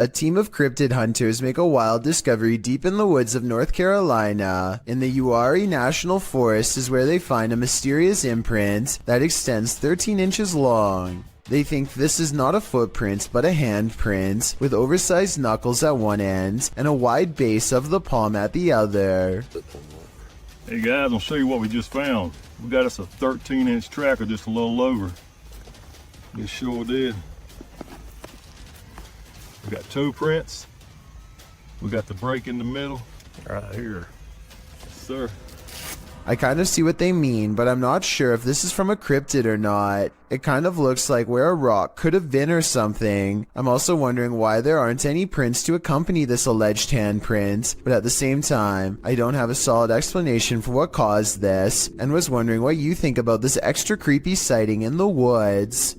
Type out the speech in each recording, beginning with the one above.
A team of cryptid hunters make a wild discovery deep in the woods of North Carolina. In the Uwharrie National Forest is where they find a mysterious imprint that extends 13 inches long. They think this is not a footprint but a handprint, with oversized knuckles at one end and a wide base of the palm at the other. Hey guys, I'll show you what we just found. We got us a 13-inch tracker, just a little over. We sure did. We got toe prints. We got the break in the middle right here. Yes, sir. I kind of see what they mean, but I'm not sure if this is from a cryptid or not. It kind of looks like where a rock could have been or something. I'm also wondering why there aren't any prints to accompany this alleged handprint, but at the same time, I don't have a solid explanation for what caused this, and was wondering what you think about this extra creepy sighting in the woods.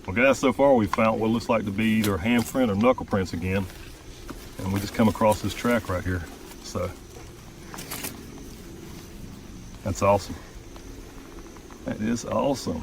Well guys, so far we found what looks like to be either handprint or knuckle prints again. And we just come across this track right here. So, that's awesome. That is awesome.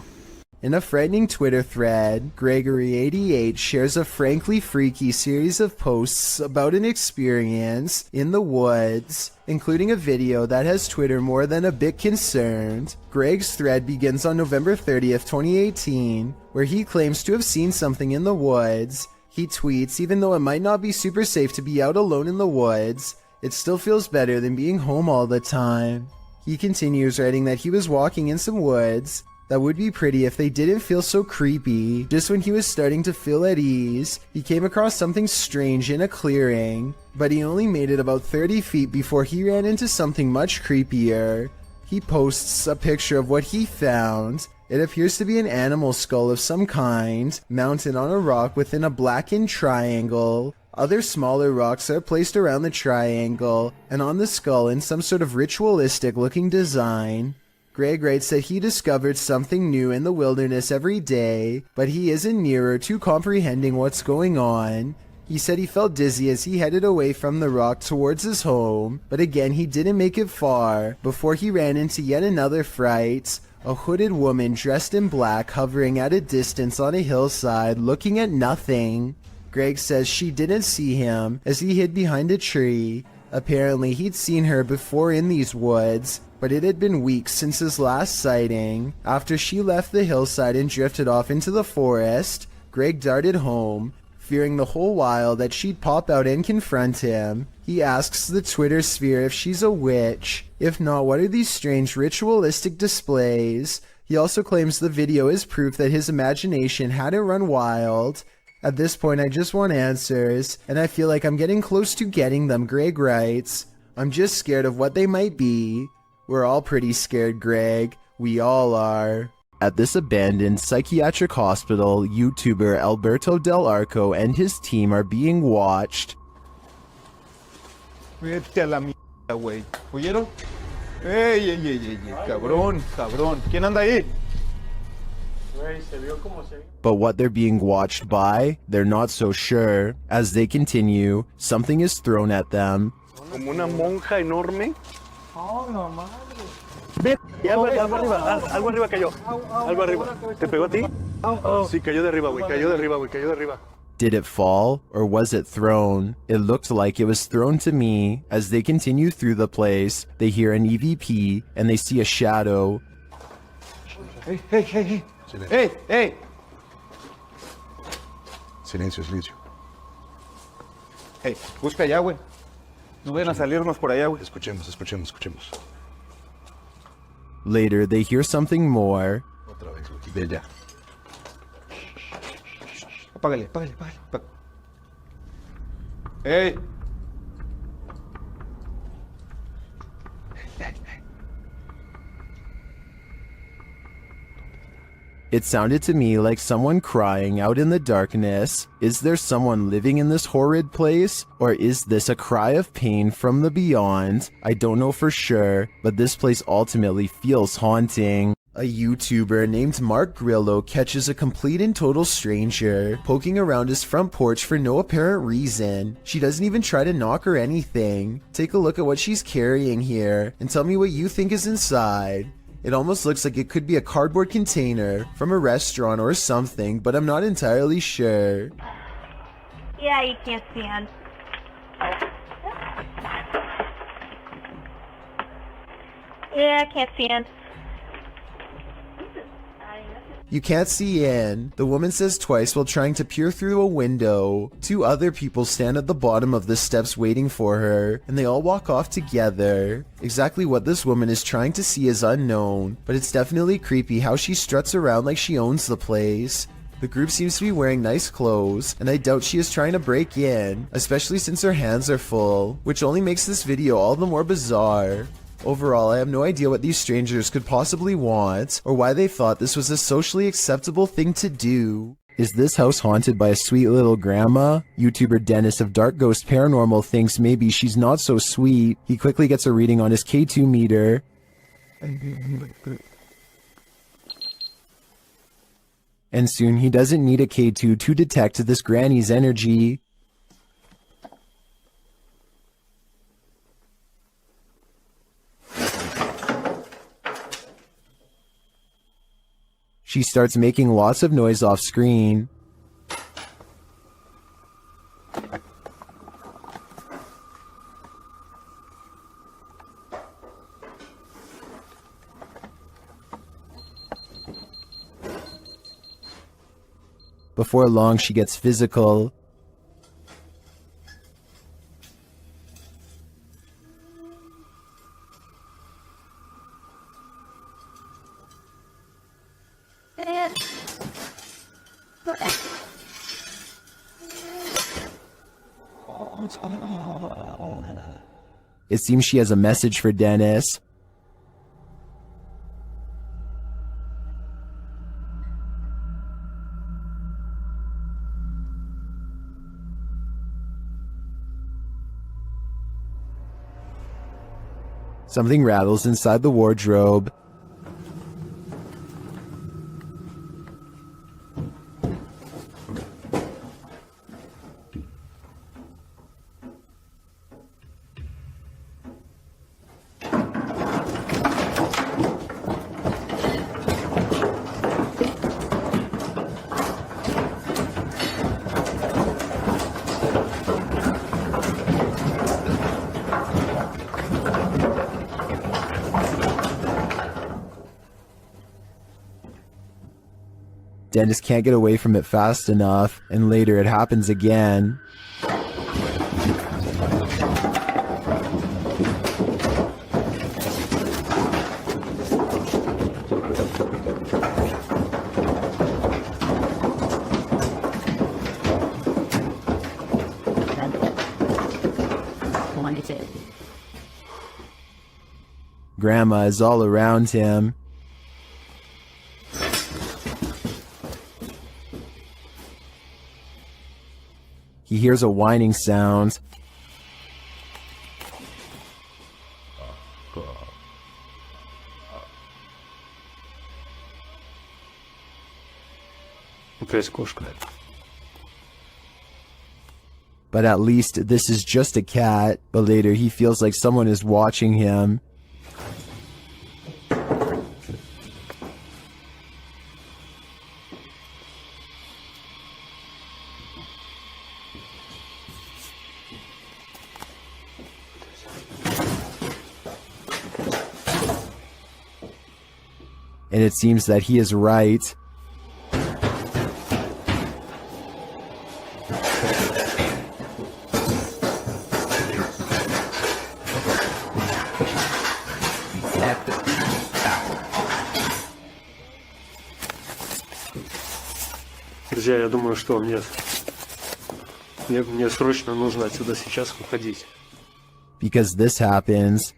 In a frightening Twitter thread, Gregory88 shares a frankly freaky series of posts about an experience in the woods, including a video that has Twitter more than a bit concerned. Greg's thread begins on November 30th, 2018, where he claims to have seen something in the woods. He tweets, even though it might not be super safe to be out alone in the woods, it still feels better than being home all the time. He continues writing that he was walking in some woods that would be pretty if they didn't feel so creepy. Just when he was starting to feel at ease, he came across something strange in a clearing, but he only made it about 30 feet before he ran into something much creepier. He posts a picture of what he found. It appears to be an animal skull of some kind, mounted on a rock within a blackened triangle. Other smaller rocks are placed around the triangle, and on the skull in some sort of ritualistic looking design. Greg writes that he discovered something new in the wilderness every day, but he isn't nearer to comprehending what's going on. He said he felt dizzy as he headed away from the rock towards his home, but again he didn't make it far before he ran into yet another fright. A hooded woman dressed in black hovering at a distance on a hillside looking at nothing. Greg says she didn't see him as he hid behind a tree. Apparently he'd seen her before in these woods, but it had been weeks since his last sighting. After she left the hillside and drifted off into the forest, Greg darted home, fearing the whole while that she'd pop out and confront him. He asks the Twitter sphere if she's a witch. If not, what are these strange ritualistic displays? He also claims the video is proof that his imagination hadn't run wild. At this point, I just want answers, and I feel like I'm getting close to getting them, Greg writes. I'm just scared of what they might be. We're all pretty scared, Greg. We all are. At this abandoned psychiatric hospital, YouTuber Alberto Del Arco and his team are being watched. Vete a la mierda, güey. ¿Oyeron? ¡Ey, ey, ey, ey! ¡Cabrón, cabrón! ¿Quién anda ahí? But what they're being watched by, they're not so sure. As they continue, something is thrown at them. Como una monja enorme. ¡Oh, no madre! Ve, algo arriba cayó. Algo arriba. ¿Te pegó a ti? Sí, cayó de arriba, güey. Cayó de arriba, güey. Cayó de arriba. Did it fall, or was it thrown? It looked like it was thrown to me. As they continue through the place, they hear an EVP, and they see a shadow. ¡Hey, hey, hey, hey! ¡Hey, hey! Silencio, silencio. Hey, busca allá, güey. No vayan a salirnos por allá, güey. Escuchemos, escuchemos, escuchemos. Later, they hear something more. Otra vez, güey. Ve allá. Apágale, apágale, apágale. ¡Hey! It sounded to me like someone crying out in the darkness. Is there someone living in this horrid place? Or is this a cry of pain from the beyond? I don't know for sure, but this place ultimately feels haunting. A YouTuber named Mark Grillo catches a complete and total stranger poking around his front porch for no apparent reason. She doesn't even try to knock or anything. Take a look at what she's carrying here and tell me what you think is inside. It almost looks like it could be a cardboard container from a restaurant or something, but I'm not entirely sure. Yeah, you can't stand. Yeah, I can't stand. You can't see in, the woman says twice while trying to peer through a window. Two other people stand at the bottom of the steps waiting for her, and they all walk off together. Exactly what this woman is trying to see is unknown, but it's definitely creepy how she struts around like she owns the place. The group seems to be wearing nice clothes, and I doubt she is trying to break in, especially since her hands are full, which only makes this video all the more bizarre. Overall, I have no idea what these strangers could possibly want, or why they thought this was a socially acceptable thing to do. Is this house haunted by a sweet little grandma? YouTuber Dennis of Dark Ghost Paranormal thinks maybe she's not so sweet. He quickly gets a reading on his K2 meter. And soon he doesn't need a K2 to detect this granny's energy. She starts making lots of noise off screen. Before long, she gets physical. It seems she has a message for Dennis. Something rattles inside the wardrobe. Dennis can't get away from it fast enough, and later it happens again. Grandma is all around him. He hears a whining sound. But at least this is just a cat. But later he feels like someone is watching him. And it seems that he is right. Друзья, я думаю, что мне срочно нужно отсюда сейчас уходить. Because this happens.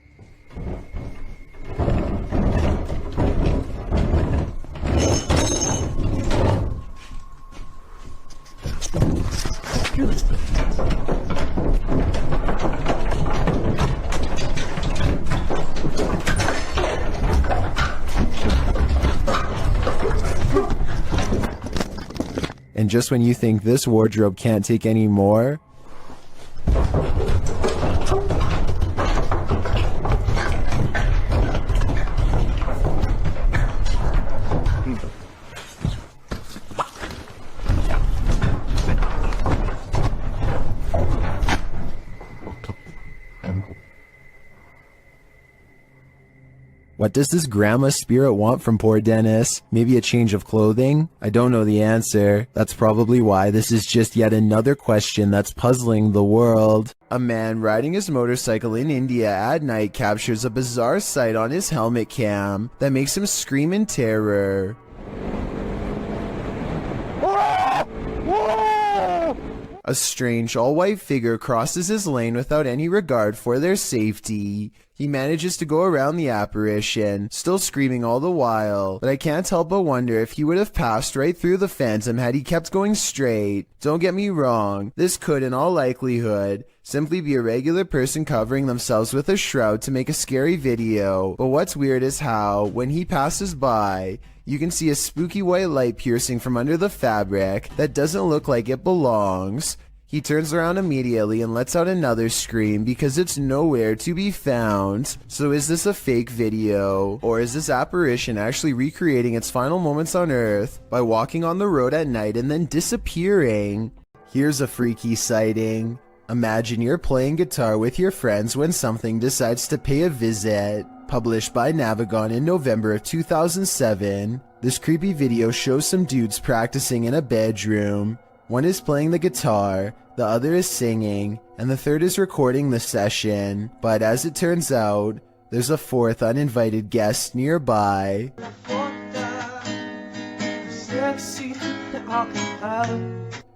And just when you think this wardrobe can't take any more, What does this grandma spirit want from poor Dennis? Maybe a change of clothing? I don't know the answer. That's probably why this is just yet another question that's puzzling the world. A man riding his motorcycle in India at night captures a bizarre sight on his helmet cam that makes him scream in terror. A strange all-white figure crosses his lane without any regard for their safety. He manages to go around the apparition, still screaming all the while, but I can't help but wonder if he would have passed right through the phantom had he kept going straight. Don't get me wrong, this could in all likelihood simply be a regular person covering themselves with a shroud to make a scary video, but what's weird is how, when he passes by, you can see a spooky white light piercing from under the fabric that doesn't look like it belongs. He turns around immediately and lets out another scream because it's nowhere to be found. So is this a fake video? Or is this apparition actually recreating its final moments on Earth by walking on the road at night and then disappearing? Here's a freaky sighting. Imagine you're playing guitar with your friends when something decides to pay a visit. Published by Navigon in November of 2007, this creepy video shows some dudes practicing in a bedroom. One is playing the guitar, the other is singing, and the third is recording the session. But as it turns out, there's a fourth uninvited guest nearby.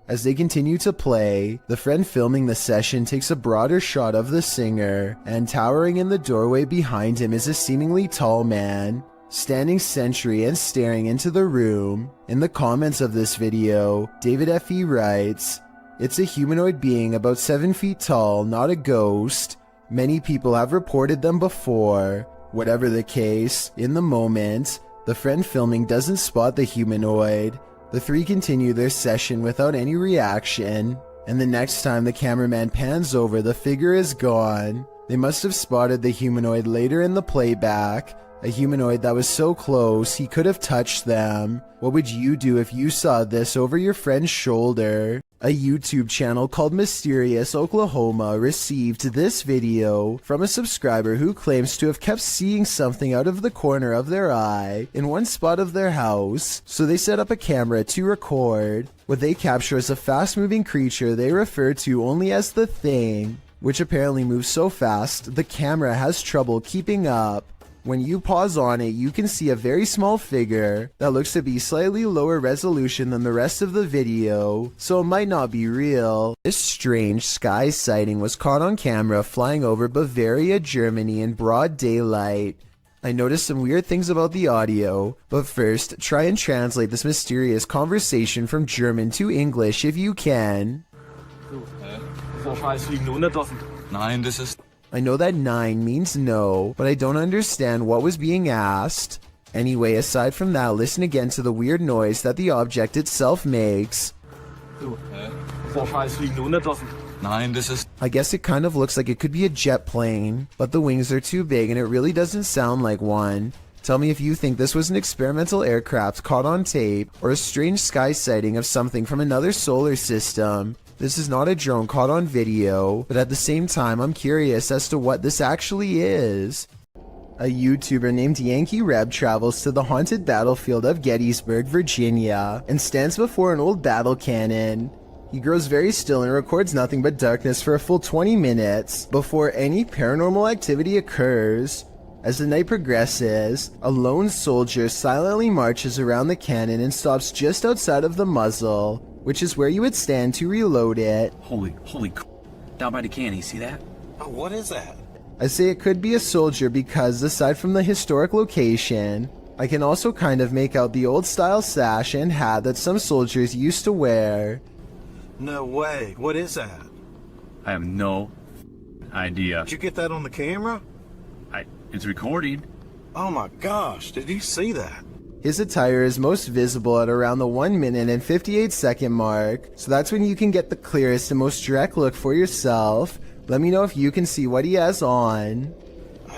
As they continue to play, the friend filming the session takes a broader shot of the singer, and towering in the doorway behind him is a seemingly tall man, standing sentry and staring into the room. In the comments of this video, David F.E. writes, "It's a humanoid being about 7 feet tall, not a ghost. Many people have reported them before." Whatever the case, in the moment, the friend filming doesn't spot the humanoid. The three continue their session without any reaction, and the next time the cameraman pans over, the figure is gone. They must have spotted the humanoid later in the playback, a humanoid that was so close he could have touched them. What would you do if you saw this over your friend's shoulder? A YouTube channel called Mysterious Oklahoma received this video from a subscriber who claims to have kept seeing something out of the corner of their eye in one spot of their house, so they set up a camera to record. What they capture is a fast-moving creature they refer to only as the Thing, which apparently moves so fast the camera has trouble keeping up. When you pause on it, you can see a very small figure that looks to be slightly lower resolution than the rest of the video, so it might not be real. This strange sky sighting was caught on camera flying over Bavaria, Germany in broad daylight. I noticed some weird things about the audio, but first, try and translate this mysterious conversation from German to English if you can. Nein, das ist... I know that 9 means no, but I don't understand what was being asked. Anyway, aside from that, listen again to the weird noise that the object itself makes. Nein, das ist... I guess it kind of looks like it could be a jet plane, but the wings are too big and it really doesn't sound like one. Tell me if you think this was an experimental aircraft caught on tape, or a strange sky sighting of something from another solar system. This is not a drone caught on video, but at the same time I'm curious as to what this actually is. A YouTuber named Yankee Reb travels to the haunted battlefield of Gettysburg, Virginia, and stands before an old battle cannon. He grows very still and records nothing but darkness for a full 20 minutes before any paranormal activity occurs. As the night progresses, a lone soldier silently marches around the cannon and stops just outside of the muzzle, which is where you would stand to reload it. Holy down by the cannon, you see that? Oh, what is that? I say it could be a soldier because, aside from the historic location, I can also kind of make out the old style sash and hat that some soldiers used to wear. No way. What is that? I have no idea. Did you get that on the camera? It's recording. Oh my gosh, did you see that? His attire is most visible at around the 1 minute and 58-second mark, so that's when you can get the clearest and most direct look for yourself. Let me know if you can see what he has on.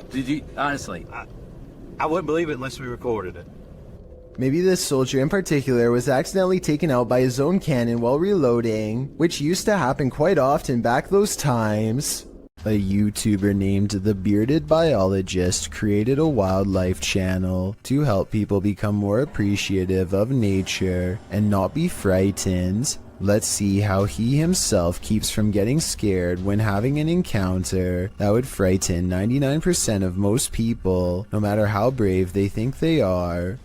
Did you, honestly? I wouldn't believe it unless we recorded it. Maybe this soldier in particular was accidentally taken out by his own cannon while reloading, which used to happen quite often back those times. A YouTuber named The Bearded Biologist created a wildlife channel to help people become more appreciative of nature and not be frightened. Let's see how he himself keeps from getting scared when having an encounter that would frighten 99% of most people, no matter how brave they think they are.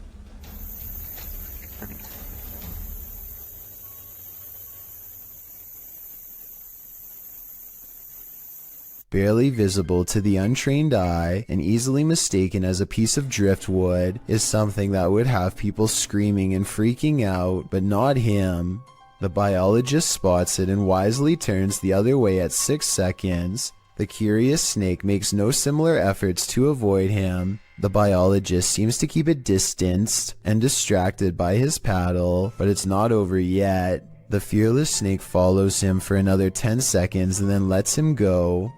Barely visible to the untrained eye and easily mistaken as a piece of driftwood is something that would have people screaming and freaking out, but not him. The biologist spots it and wisely turns the other way at 6 seconds. The curious snake makes no similar efforts to avoid him. The biologist seems to keep it distanced and distracted by his paddle, but it's not over yet. The fearless snake follows him for another 10 seconds and then lets him go.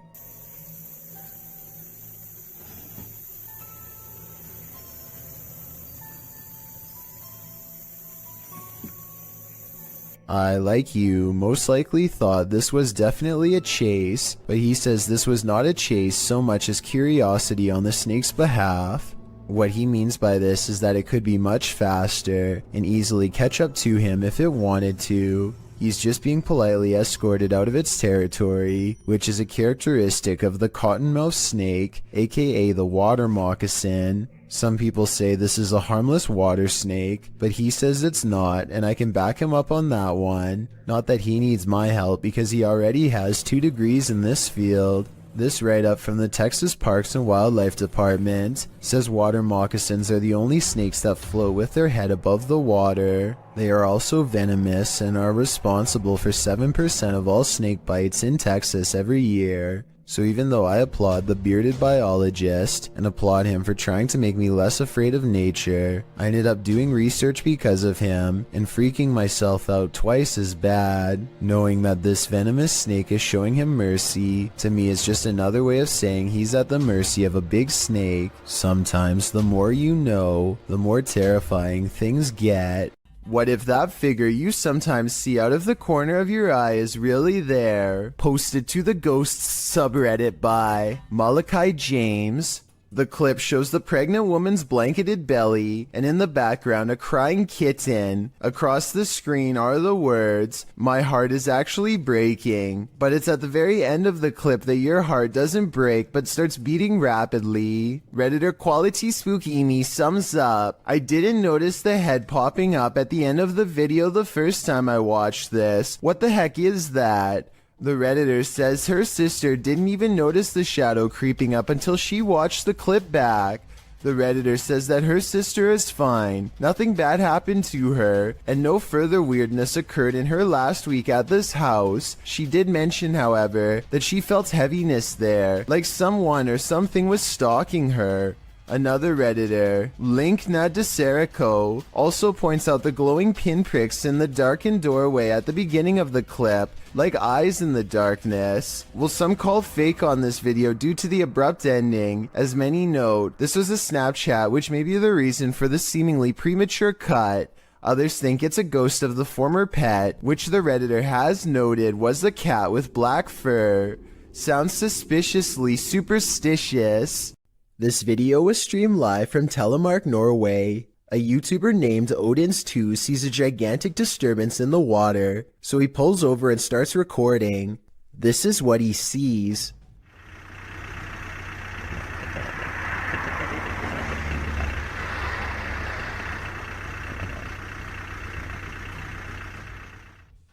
I, like you, most likely thought this was definitely a chase, but he says this was not a chase so much as curiosity on the snake's behalf. What he means by this is that it could be much faster and easily catch up to him if it wanted to. He's just being politely escorted out of its territory, which is a characteristic of the cottonmouth snake, aka the water moccasin. Some people say this is a harmless water snake, but he says it's not, and I can back him up on that one. Not that he needs my help because he already has 2 degrees in this field. This write-up from the Texas Parks and Wildlife Department says water moccasins are the only snakes that float with their head above the water. They are also venomous and are responsible for 7% of all snake bites in Texas every year. So even though I applaud the bearded biologist and applaud him for trying to make me less afraid of nature, I ended up doing research because of him and freaking myself out twice as bad. Knowing that this venomous snake is showing him mercy, to me is just another way of saying he's at the mercy of a big snake. Sometimes the more you know, the more terrifying things get. What if that figure you sometimes see out of the corner of your eye is really there? Posted to the Ghosts subreddit by Malachi James. The clip shows the pregnant woman's blanketed belly, and in the background a crying kitten. Across the screen are the words, "My heart is actually breaking." But it's at the very end of the clip that your heart doesn't break but starts beating rapidly. Redditor Quality Spookimi sums up, "I didn't notice the head popping up at the end of the video the first time I watched this. What the heck is that?" The Redditor says her sister didn't even notice the shadow creeping up until she watched the clip back. The Redditor says that her sister is fine, nothing bad happened to her, and no further weirdness occurred in her last week at this house. She did mention, however, that she felt heaviness there, like someone or something was stalking her. Another Redditor, Linkna Deserico, also points out the glowing pinpricks in the darkened doorway at the beginning of the clip, like eyes in the darkness. Well, some call fake on this video due to the abrupt ending. As many note, this was a Snapchat, which may be the reason for the seemingly premature cut. Others think it's a ghost of the former pet, which the Redditor has noted was the cat with black fur. Sounds suspiciously superstitious. This video was streamed live from Telemark, Norway. A YouTuber named Odins2 sees a gigantic disturbance in the water, so he pulls over and starts recording. This is what he sees.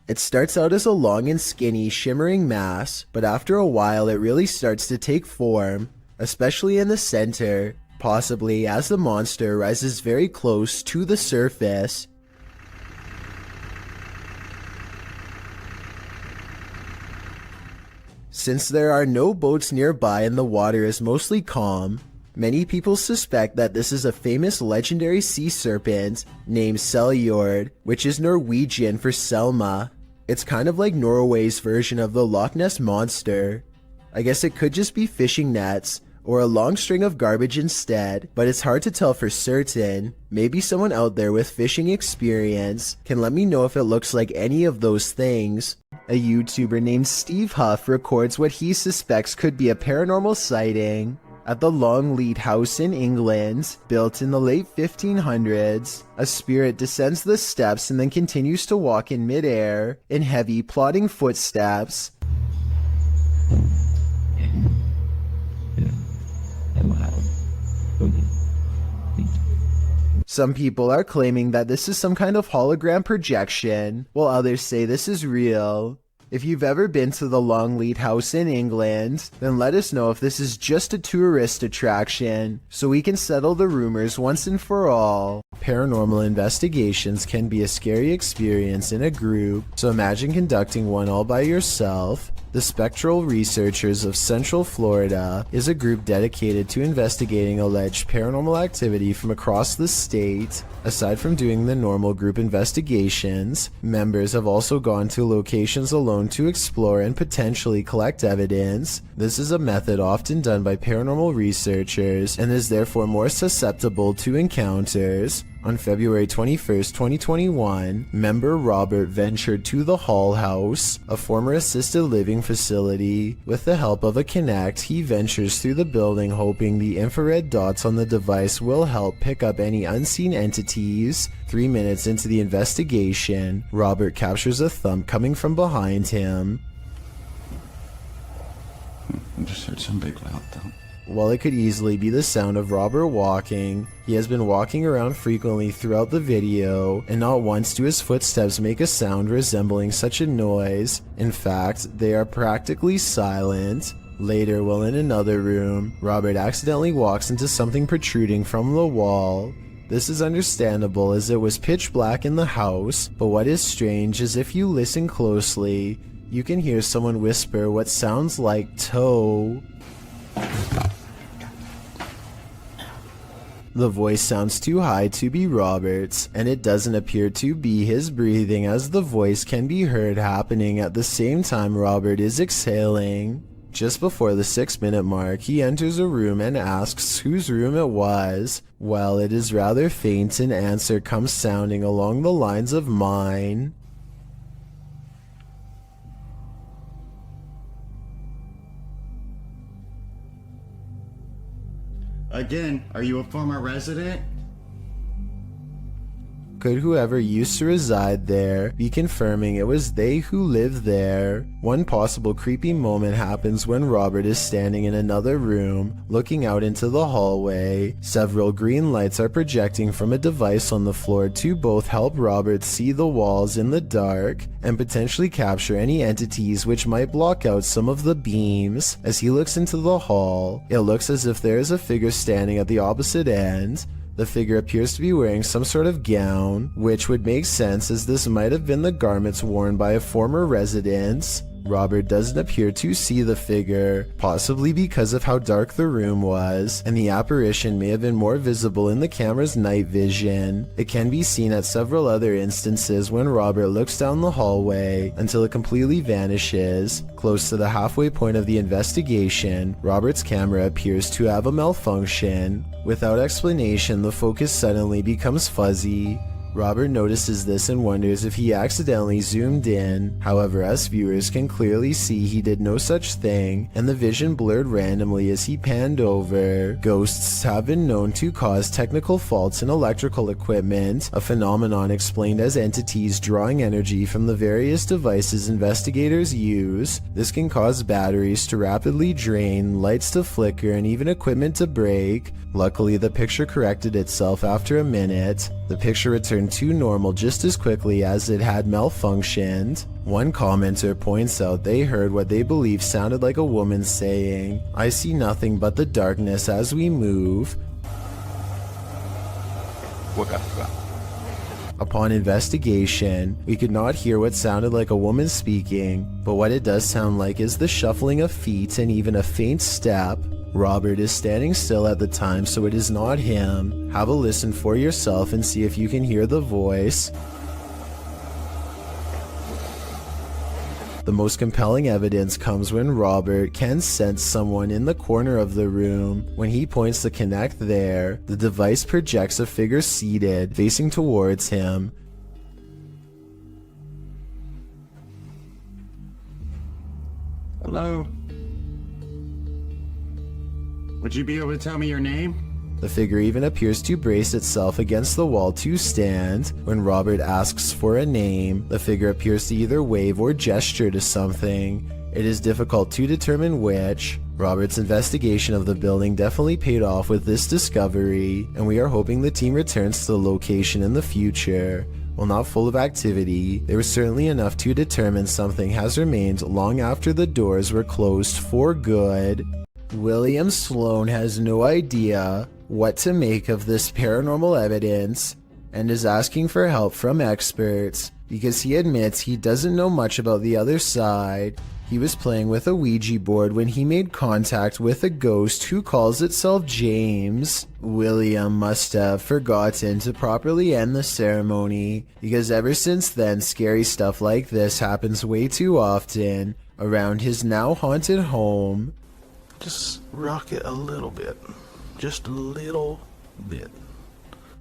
It starts out as a long and skinny, shimmering mass, but after a while it really starts to take form, especially in the center, possibly as the monster rises very close to the surface. Since there are no boats nearby and the water is mostly calm, many people suspect that this is a famous legendary sea serpent named Seljord, which is Norwegian for Selma. It's kind of like Norway's version of the Loch Ness Monster. I guess it could just be fishing nets, or a long string of garbage instead, but it's hard to tell for certain. Maybe someone out there with fishing experience can let me know if it looks like any of those things. A YouTuber named Steve Huff records what he suspects could be a paranormal sighting. At the Longleat House in England, built in the late 1500s, a spirit descends the steps and then continues to walk in midair in heavy, plodding footsteps. Some people are claiming that this is some kind of hologram projection, while others say this is real. If you've ever been to the Longleat House in England, then let us know if this is just a tourist attraction, so we can settle the rumors once and for all. Paranormal investigations can be a scary experience in a group, so imagine conducting one all by yourself. The Spectral Researchers of Central Florida is a group dedicated to investigating alleged paranormal activity from across the state. Aside from doing the normal group investigations, members have also gone to locations alone to explore and potentially collect evidence. This is a method often done by paranormal researchers and is therefore more susceptible to encounters. On February 21st, 2021, member Robert ventured to the Hall House, a former assisted living facility. With the help of a Kinect, he ventures through the building hoping the infrared dots on the device will help pick up any unseen entities. 3 minutes into the investigation, Robert captures a thump coming from behind him. I just heard some big loud thump. While it could easily be the sound of Robert walking, he has been walking around frequently throughout the video, and not once do his footsteps make a sound resembling such a noise. In fact, they are practically silent. Later, while in another room, Robert accidentally walks into something protruding from the wall. This is understandable as it was pitch black in the house, but what is strange is if you listen closely, you can hear someone whisper what sounds like toe. The voice sounds too high to be Robert's, and it doesn't appear to be his breathing, as the voice can be heard happening at the same time Robert is exhaling. Just before the 6-minute mark, he enters a room and asks whose room it was. Well, it is rather faint, an answer comes sounding along the lines of mine. Again, are you a former resident? Could whoever used to reside there be confirming it was they who lived there? One possible creepy moment happens when Robert is standing in another room, looking out into the hallway. Several green lights are projecting from a device on the floor to both help Robert see the walls in the dark and potentially capture any entities which might block out some of the beams. As he looks into the hall, it looks as if there is a figure standing at the opposite end. The figure appears to be wearing some sort of gown, which would make sense as this might have been the garments worn by a former resident. Robert doesn't appear to see the figure, possibly because of how dark the room was, and the apparition may have been more visible in the camera's night vision. It can be seen at several other instances when Robert looks down the hallway until it completely vanishes. Close to the halfway point of the investigation, Robert's camera appears to have a malfunction. Without explanation, the focus suddenly becomes fuzzy. Robert notices this and wonders if he accidentally zoomed in. However, us viewers can clearly see he did no such thing, and the vision blurred randomly as he panned over. Ghosts have been known to cause technical faults in electrical equipment, a phenomenon explained as entities drawing energy from the various devices investigators use. This can cause batteries to rapidly drain, lights to flicker, and even equipment to break. Luckily, the picture corrected itself after a minute. The picture returned to normal just as quickly as it had malfunctioned. One commenter points out they heard what they believe sounded like a woman saying, "I see nothing but the darkness as we move." Upon investigation, we could not hear what sounded like a woman speaking, but what it does sound like is the shuffling of feet and even a faint step. Robert is standing still at the time, so it is not him. Have a listen for yourself and see if you can hear the voice. The most compelling evidence comes when Robert can sense someone in the corner of the room. When he points the Kinect there, the device projects a figure seated, facing towards him. Hello. Would you be able to tell me your name? The figure even appears to brace itself against the wall to stand. When Robert asks for a name, the figure appears to either wave or gesture to something. It is difficult to determine which. Robert's investigation of the building definitely paid off with this discovery, and we are hoping the team returns to the location in the future. While not full of activity, there was certainly enough to determine something has remained long after the doors were closed for good. William Sloan has no idea what to make of this paranormal evidence and is asking for help from experts because he admits he doesn't know much about the other side. He was playing with a Ouija board when he made contact with a ghost who calls itself James. William must have forgotten to properly end the ceremony because ever since then scary stuff like this happens way too often around his now haunted home. Just rock it a little bit. Just a little bit.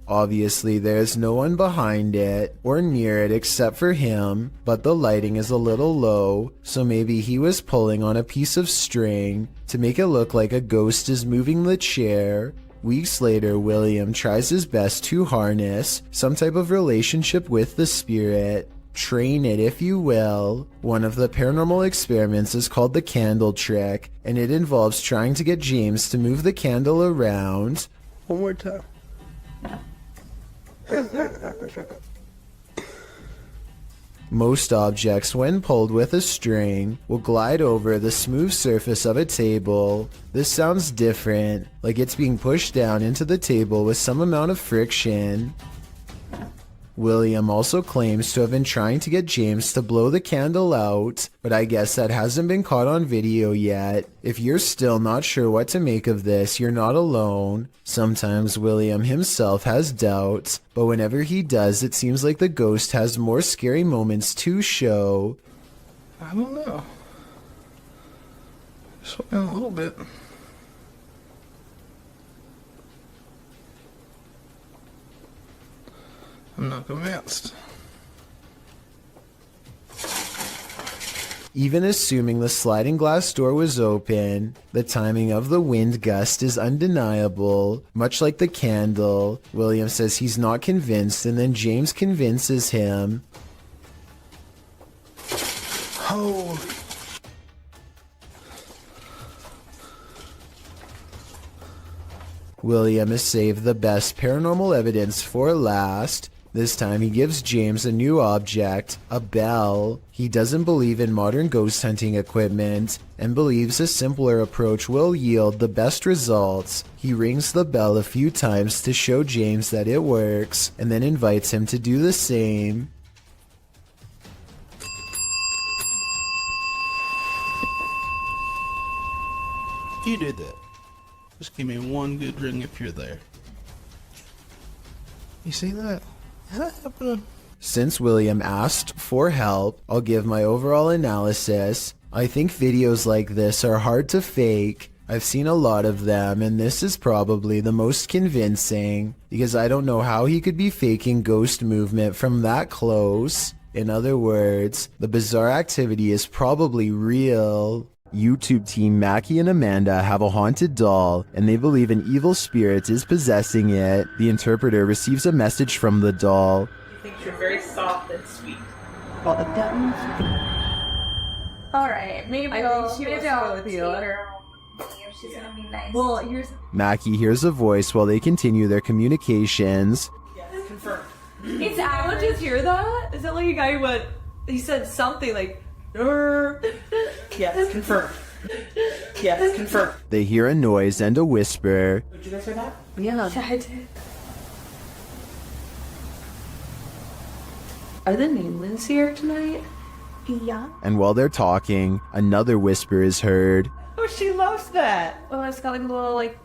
Obviously, there's no one behind it or near it except for him, but the lighting is a little low, so maybe he was pulling on a piece of string to make it look like a ghost is moving the chair. Weeks later, William tries his best to harness some type of relationship with the spirit. Train it, if you will. One of the paranormal experiments is called the candle trick, and it involves trying to get James to move the candle around. One more time. Most objects, when pulled with a string, will glide over the smooth surface of a table. This sounds different, like it's being pushed down into the table with some amount of friction. William also claims to have been trying to get James to blow the candle out, but I guess that hasn't been caught on video yet. If you're still not sure what to make of this, you're not alone. Sometimes William himself has doubts, but whenever he does, it seems like the ghost has more scary moments to show. I don't know. Just went in a little bit. I'm not convinced. Even assuming the sliding glass door was open, the timing of the wind gust is undeniable. Much like the candle, William says he's not convinced, and then James convinces him. Holy. William has saved the best paranormal evidence for last. This time he gives James a new object, a bell. He doesn't believe in modern ghost hunting equipment and believes a simpler approach will yield the best results. He rings the bell a few times to show James that it works and then invites him to do the same. You did that. Just give me one good ring if you're there. You see that? That happening? Since William asked for help, I'll give my overall analysis. I think videos like this are hard to fake. I've seen a lot of them, and this is probably the most convincing, because I don't know how he could be faking ghost movement from that close. In other words, the bizarre activity is probably real. YouTube team Mackie and Amanda have a haunted doll, and they believe an evil spirit is possessing it. The interpreter receives a message from the doll. He thinks you're very soft and sweet. All right, maybe I'll with you. She's gonna be nice. Well, here's Mackie hears a voice while they continue their communications. Yes, confirmed. It's Alan. Did you hear that? Is that like a guy who went? He said something like. Yes, confirmed. Yes, confirmed. They hear a noise and a whisper. Did you guys hear that? Yeah, I did. Are the Namelins here tonight? Yeah. And while they're talking, another whisper is heard. Oh, she loves that. Oh, it's got like a little like.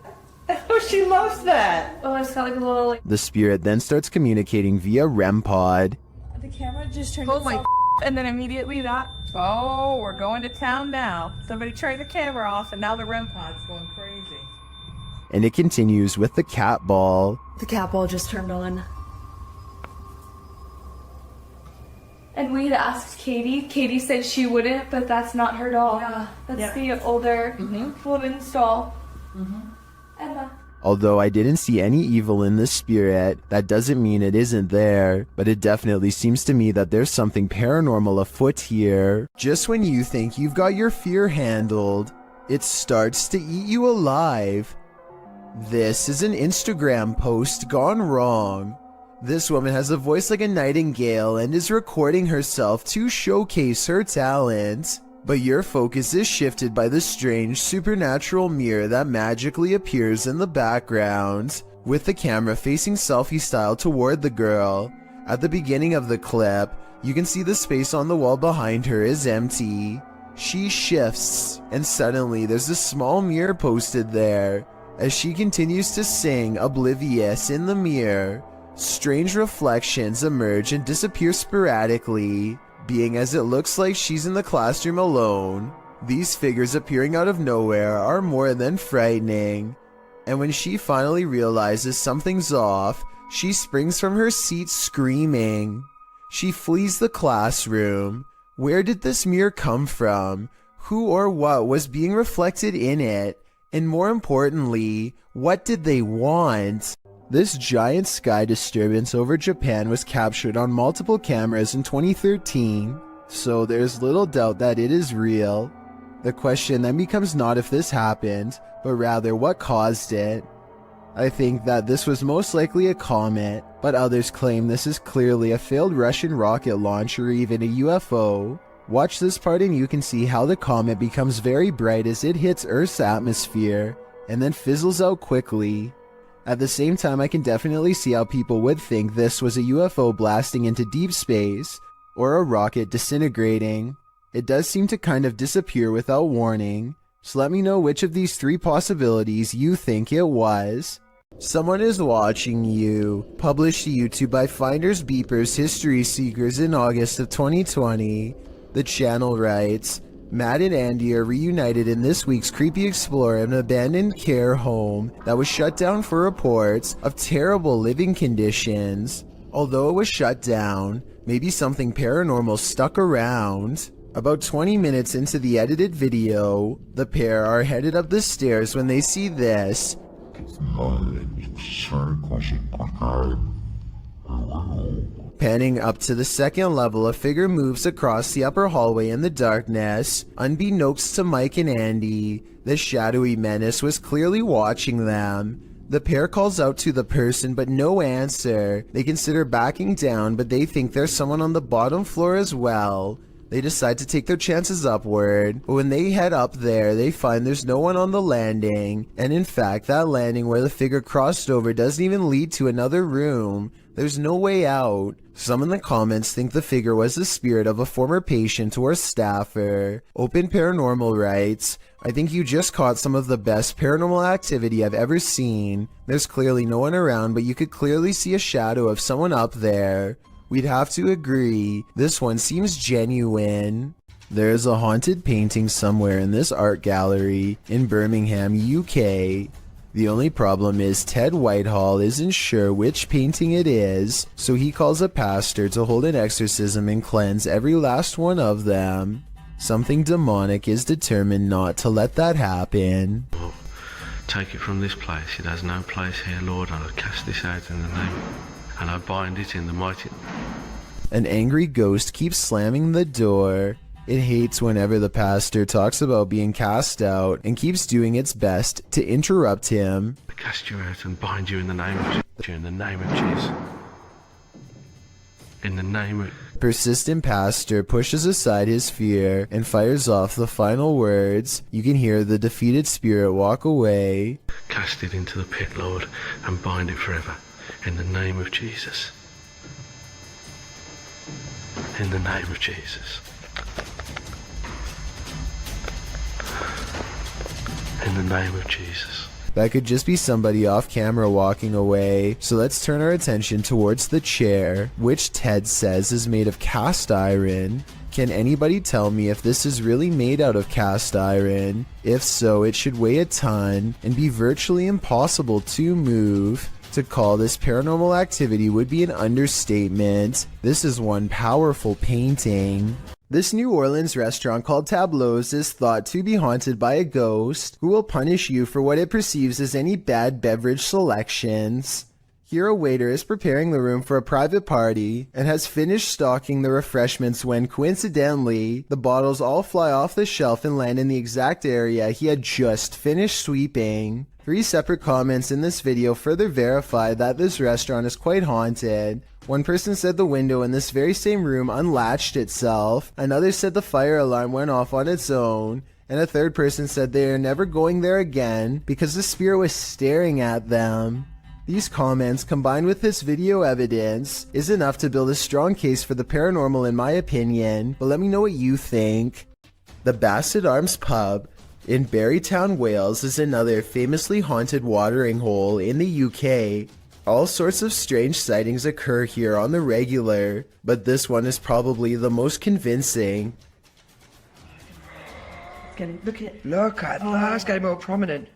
Oh, she loves that. Oh, it's got like a little like. The spirit then starts communicating via REM pod. The camera just turned. Oh my. And then immediately that. Oh, we're going to town now. Somebody turned the camera off, and now the REM pod's going crazy. And it continues with the cat ball. The cat ball just turned on. And we had asked Katie. Katie said she wouldn't, but that's not her doll. Yeah. That's the older woman's doll. Emma. Although I didn't see any evil in this spirit, that doesn't mean it isn't there, but it definitely seems to me that there's something paranormal afoot here. Just when you think you've got your fear handled, it starts to eat you alive. This is an Instagram post gone wrong. This woman has a voice like a nightingale and is recording herself to showcase her talent. But your focus is shifted by the strange supernatural mirror that magically appears in the background, with the camera facing selfie style toward the girl. At the beginning of the clip, you can see the space on the wall behind her is empty. She shifts, and suddenly there's a small mirror posted there. As she continues to sing, oblivious in the mirror, strange reflections emerge and disappear sporadically. Being as it looks like she's in the classroom alone, these figures appearing out of nowhere are more than frightening. And when she finally realizes something's off, she springs from her seat screaming. She flees the classroom. Where did this mirror come from? Who or what was being reflected in it? And more importantly, what did they want? This giant sky disturbance over Japan was captured on multiple cameras in 2013, so there's little doubt that it is real. The question then becomes not if this happened, but rather what caused it. I think that this was most likely a comet, but others claim this is clearly a failed Russian rocket launch or even a UFO. Watch this part and you can see how the comet becomes very bright as it hits Earth's atmosphere, and then fizzles out quickly. At the same time, I can definitely see how people would think this was a UFO blasting into deep space, or a rocket disintegrating. It does seem to kind of disappear without warning, so let me know which of these three possibilities you think it was. Someone is watching you. Published to YouTube by Finders Beepers History Seekers in August of 2020. The channel writes, Matt and Andy are reunited in this week's Creepy Explorer, an abandoned care home that was shut down for reports of terrible living conditions. Although it was shut down, maybe something paranormal stuck around. About 20 minutes into the edited video, the pair are headed up the stairs when they see this. Panning up to the second level, a figure moves across the upper hallway in the darkness. Unbeknownst to Mike and Andy, the shadowy menace was clearly watching them. The pair calls out to the person, but no answer. They consider backing down, but they think there's someone on the bottom floor as well. They decide to take their chances upward, but when they head up there, they find there's no one on the landing. And in fact, that landing where the figure crossed over doesn't even lead to another room. There's no way out. Some in the comments think the figure was the spirit of a former patient or staffer. Open Paranormal writes, I think you just caught some of the best paranormal activity I've ever seen. There's clearly no one around, but you could clearly see a shadow of someone up there. We'd have to agree, this one seems genuine. There's a haunted painting somewhere in this art gallery in Birmingham, UK. The only problem is Ted Whitehall isn't sure which painting it is, so he calls a pastor to hold an exorcism and cleanse every last one of them. Something demonic is determined not to let that happen. Take it from this place, it has no place here, Lord, and I cast this out in the name, and I bind it in the mighty... An angry ghost keeps slamming the door. It hates whenever the pastor talks about being cast out and keeps doing its best to interrupt him. I cast you out and bind you in the name of Jesus. In the name of Jesus. In the name of... Persistent pastor pushes aside his fear and fires off the final words. You can hear the defeated spirit walk away. Cast it into the pit, Lord, and bind it forever. In the name of Jesus. In the name of Jesus. In the name of Jesus. That could just be somebody off camera walking away, so let's turn our attention towards the chair, which Ted says is made of cast iron. Can anybody tell me if this is really made out of cast iron? If so, it should weigh a ton and be virtually impossible to move. To call this paranormal activity would be an understatement. This is one powerful painting. This New Orleans restaurant called Tableau's is thought to be haunted by a ghost who will punish you for what it perceives as any bad beverage selections. Here a waiter is preparing the room for a private party and has finished stocking the refreshments when, coincidentally, the bottles all fly off the shelf and land in the exact area he had just finished sweeping. 3 separate comments in this video further verify that this restaurant is quite haunted. One person said the window in this very same room unlatched itself, another said the fire alarm went off on its own, and a third person said they are never going there again because the spirit was staring at them. These comments, combined with this video evidence, is enough to build a strong case for the paranormal in my opinion, but let me know what you think. The Basset Arms Pub in Barrytown, Wales is another famously haunted watering hole in the UK. All sorts of strange sightings occur here on the regular, but this one is probably the most convincing. Look at that, it's getting more prominent.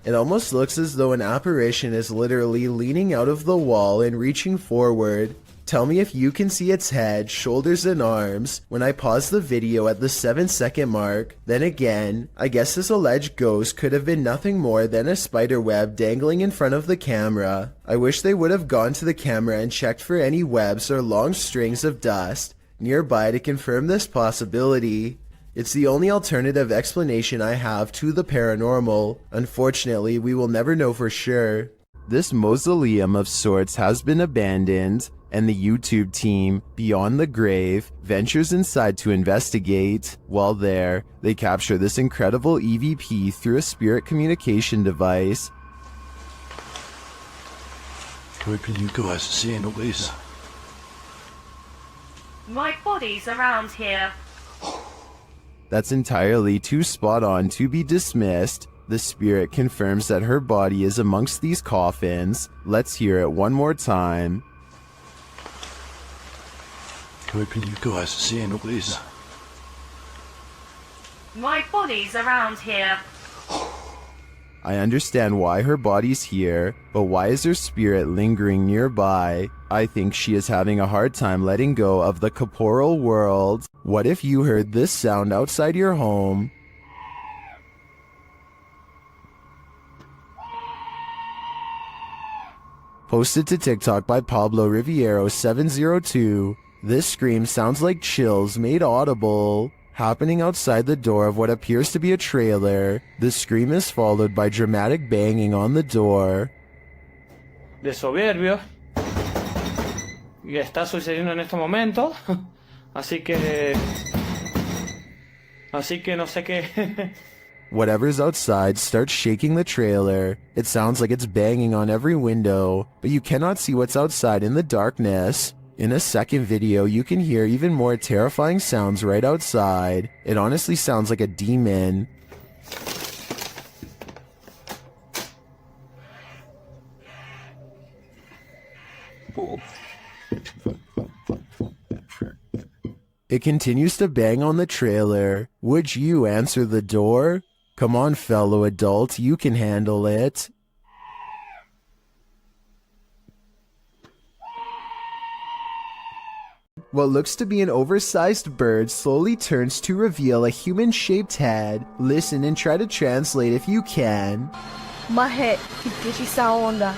It almost looks as though an apparition is literally leaning out of the wall and reaching forward. Tell me if you can see its head, shoulders, and arms when I pause the video at the 7-second mark. Then again, I guess this alleged ghost could have been nothing more than a spider web dangling in front of the camera. I wish they would have gone to the camera and checked for any webs or long strings of dust nearby to confirm this possibility. It's the only alternative explanation I have to the paranormal. Unfortunately, we will never know for sure. This mausoleum of sorts has been abandoned, and the YouTube team, Beyond the Grave, ventures inside to investigate. While there, they capture this incredible EVP through a spirit communication device. Where can you guys see all this? My body's around here. That's entirely too spot on to be dismissed. The spirit confirms that her body is amongst these coffins. Let's hear it one more time. Where can you guys see all this? My body's around here. I understand why her body's here, but why is her spirit lingering nearby? I think she is having a hard time letting go of the corporeal world. What if you heard this sound outside your home? Posted to TikTok by Pablo Riviero 702. This scream sounds like chills made audible, happening outside the door of what appears to be a trailer. The scream is followed by dramatic banging on the door. De soberbio. Y está sucediendo en este momento. Así que no sé qué. Whatever's outside starts shaking the trailer. It sounds like it's banging on every window, but you cannot see what's outside in the darkness. In a second video, you can hear even more terrifying sounds right outside. It honestly sounds like a demon. It continues to bang on the trailer. Would you answer the door? Come on, fellow adult, you can handle it. What looks to be an oversized bird slowly turns to reveal a human-shaped head. Listen and try to translate if you can. Maje, ¿qué es esa onda?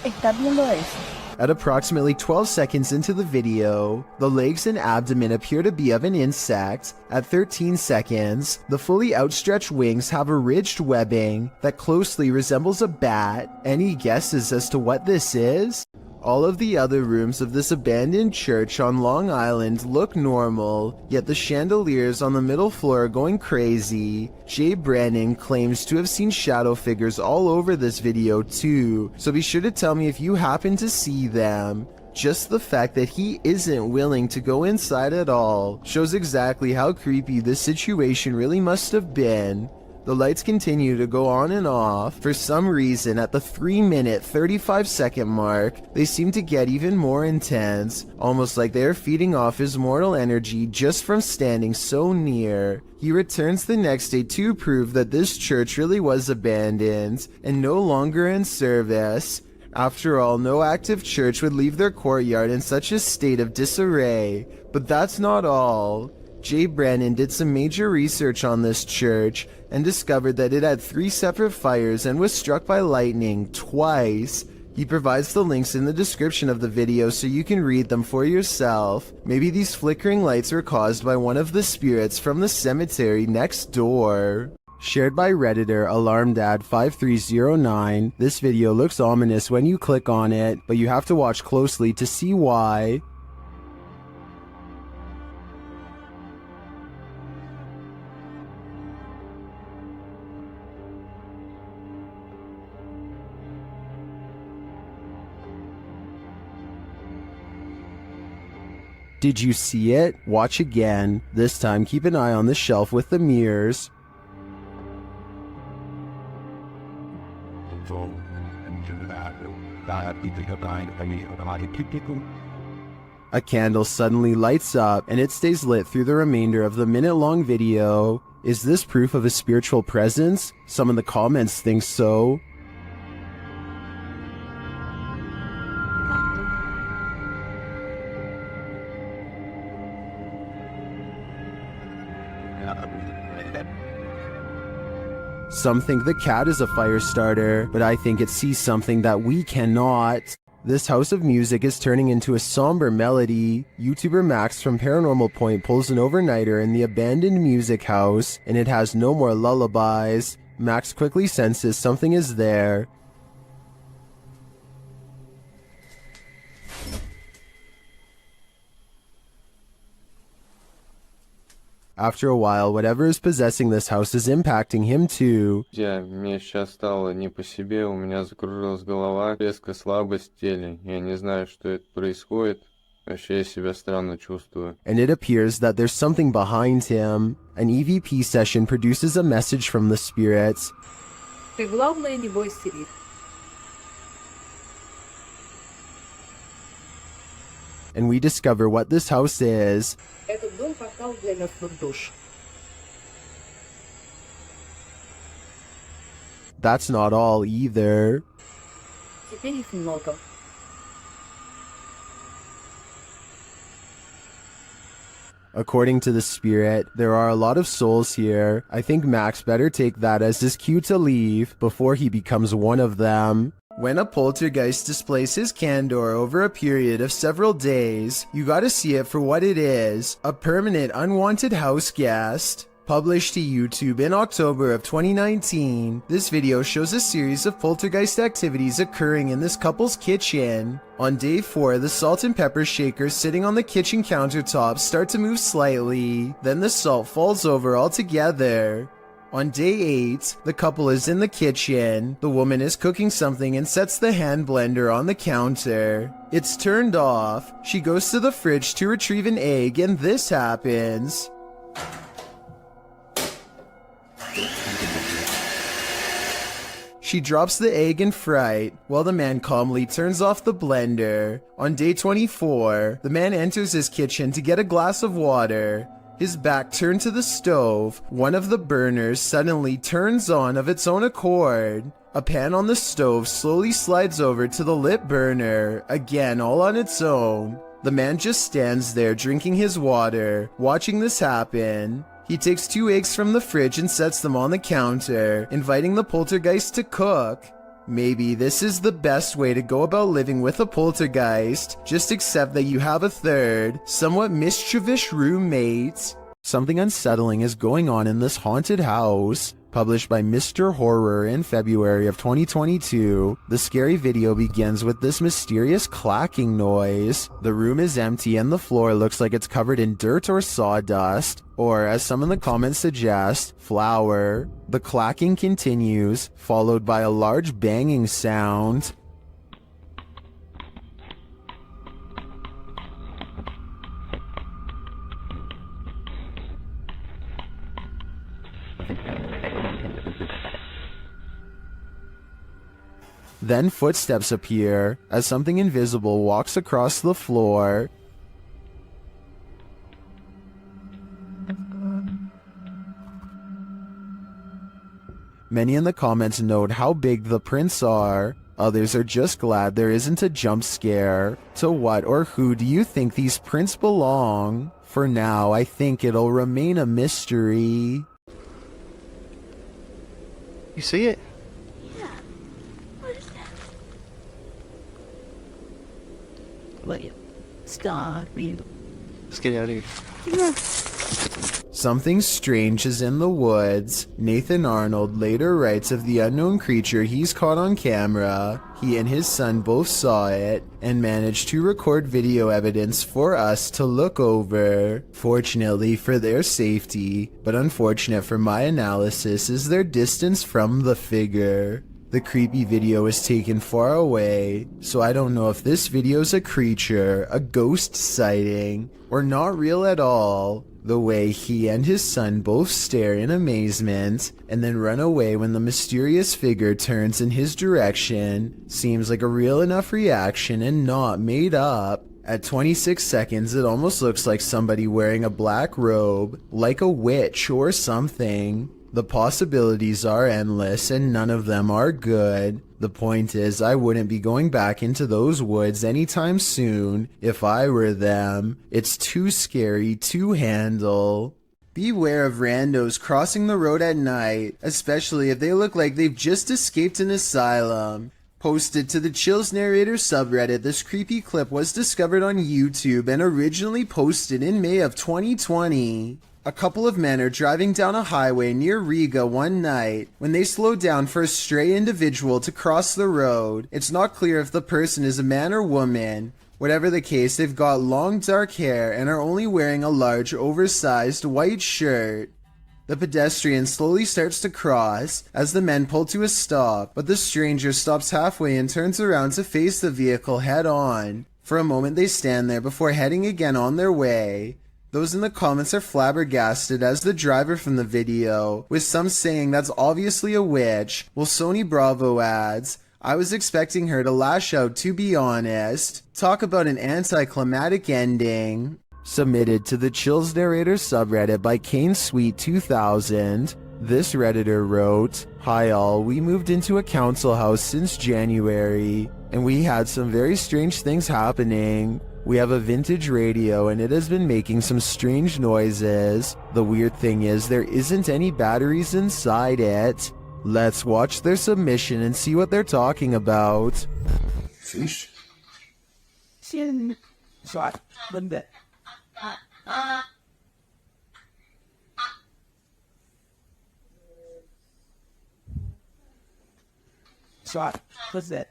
¿Estás viendo eso? At approximately 12 seconds into the video, the legs and abdomen appear to be of an insect. At 13 seconds, the fully outstretched wings have a ridged webbing that closely resembles a bat. Any guesses as to what this is? All of the other rooms of this abandoned church on Long Island look normal, yet the chandeliers on the middle floor are going crazy. Jay Brennan claims to have seen shadow figures all over this video too, so be sure to tell me if you happen to see them. Just the fact that he isn't willing to go inside at all shows exactly how creepy this situation really must have been. The lights continue to go on and off. For some reason, at the 3-minute 35-second mark, they seem to get even more intense, almost like they are feeding off his mortal energy just from standing so near. He returns the next day to prove that this church really was abandoned and no longer in service. After all, no active church would leave their courtyard in such a state of disarray. But that's not all. Jay Brennan did some major research on this church and discovered that it had 3 separate fires and was struck by lightning twice. He provides the links in the description of the video so you can read them for yourself. Maybe these flickering lights were caused by one of the spirits from the cemetery next door. Shared by Redditor AlarmDad5309, this video looks ominous when you click on it, but you have to watch closely to see why. Did you see it? Watch again. This time keep an eye on the shelf with the mirrors. A candle suddenly lights up and it stays lit through the remainder of the minute-long video. Is this proof of a spiritual presence? Some in the comments think so. Some think the cat is a fire starter, but I think it sees something that we cannot. This house of music is turning into a somber melody. YouTuber Max from Paranormal Point pulls an overnighter in the abandoned music house, and it has no more lullabies. Max quickly senses something is there. After a while, whatever is possessing this house is impacting him too. Мне сейчас стало не по себе, у меня закружилась голова, резкая слабость в теле. Я не знаю, что это происходит. Вообще я себя странно чувствую. And it appears that there's something behind him. An EVP session produces a message from the spirits. Ты главное не бойся их. And we discover what this house is. Этот дом портал для мертвых душ. That's not all either. Теперь их много. According to the spirit, there are a lot of souls here. I think Max better take that as his cue to leave before he becomes one of them. When a poltergeist displays his candor over a period of several days, you gotta see it for what it is, a permanent unwanted house guest. Published to YouTube in October of 2019, this video shows a series of poltergeist activities occurring in this couple's kitchen. On day 4, the salt and pepper shakers sitting on the kitchen countertop start to move slightly, then the salt falls over altogether. On day 8, the couple is in the kitchen. The woman is cooking something and sets the hand blender on the counter. It's turned off. She goes to the fridge to retrieve an egg and this happens. She drops the egg in fright, while the man calmly turns off the blender. On day 24, the man enters his kitchen to get a glass of water. His back turned to the stove. One of the burners suddenly turns on of its own accord. A pan on the stove slowly slides over to the lit burner, again all on its own. The man just stands there drinking his water, watching this happen. He takes 2 eggs from the fridge and sets them on the counter, inviting the poltergeist to cook. Maybe this is the best way to go about living with a poltergeist. Just accept that you have a third, somewhat mischievous roommate. Something unsettling is going on in this haunted house. Published by Mr. Horror in February of 2022, the scary video begins with this mysterious clacking noise. The room is empty and the floor looks like it's covered in dirt or sawdust, or as some in the comments suggest, flour. The clacking continues, followed by a large banging sound. Then footsteps appear as something invisible walks across the floor. Many in the comments note how big the prints are. Others are just glad there isn't a jump scare. To what or who do you think these prints belong? For now, I think it'll remain a mystery. You see it? Yeah. What is that? Wait. Stop. Let's get out of here. Yeah. Something strange is in the woods. Nathan Arnold later writes of the unknown creature he's caught on camera. He and his son both saw it and managed to record video evidence for us to look over. Fortunately for their safety, but unfortunate for my analysis, is their distance from the figure. The creepy video was taken far away, so I don't know if this video's a creature, a ghost sighting, or not real at all. The way he and his son both stare in amazement and then run away when the mysterious figure turns in his direction seems like a real enough reaction and not made up. At 26 seconds, it almost looks like somebody wearing a black robe, like a witch or something. The possibilities are endless and none of them are good. The point is, I wouldn't be going back into those woods anytime soon if I were them. It's too scary to handle. Beware of randos crossing the road at night, especially if they look like they've just escaped an asylum. Posted to the Chills Narrator subreddit, this creepy clip was discovered on YouTube and originally posted in May of 2020. A couple of men are driving down a highway near Riga one night when they slow down for a stray individual to cross the road. It's not clear if the person is a man or woman. Whatever the case, they've got long dark hair and are only wearing a large oversized white shirt. The pedestrian slowly starts to cross as the men pull to a stop, but the stranger stops halfway and turns around to face the vehicle head on. For a moment they stand there before heading again on their way. Those in the comments are flabbergasted as the driver from the video, with some saying that's obviously a witch, while Sony Bravo adds, I was expecting her to lash out, to be honest. Talk about an anticlimactic ending. Submitted to the Chills Narrator subreddit by Kane Sweet 2000. This Redditor wrote, Hi all, we moved into a council house since January, and we had some very strange things happening. We have a vintage radio and it has been making some strange noises. The weird thing is there isn't any batteries inside it. Let's watch their submission and see what they're talking about. Fish? Shot. Bunda. Shot. What's that?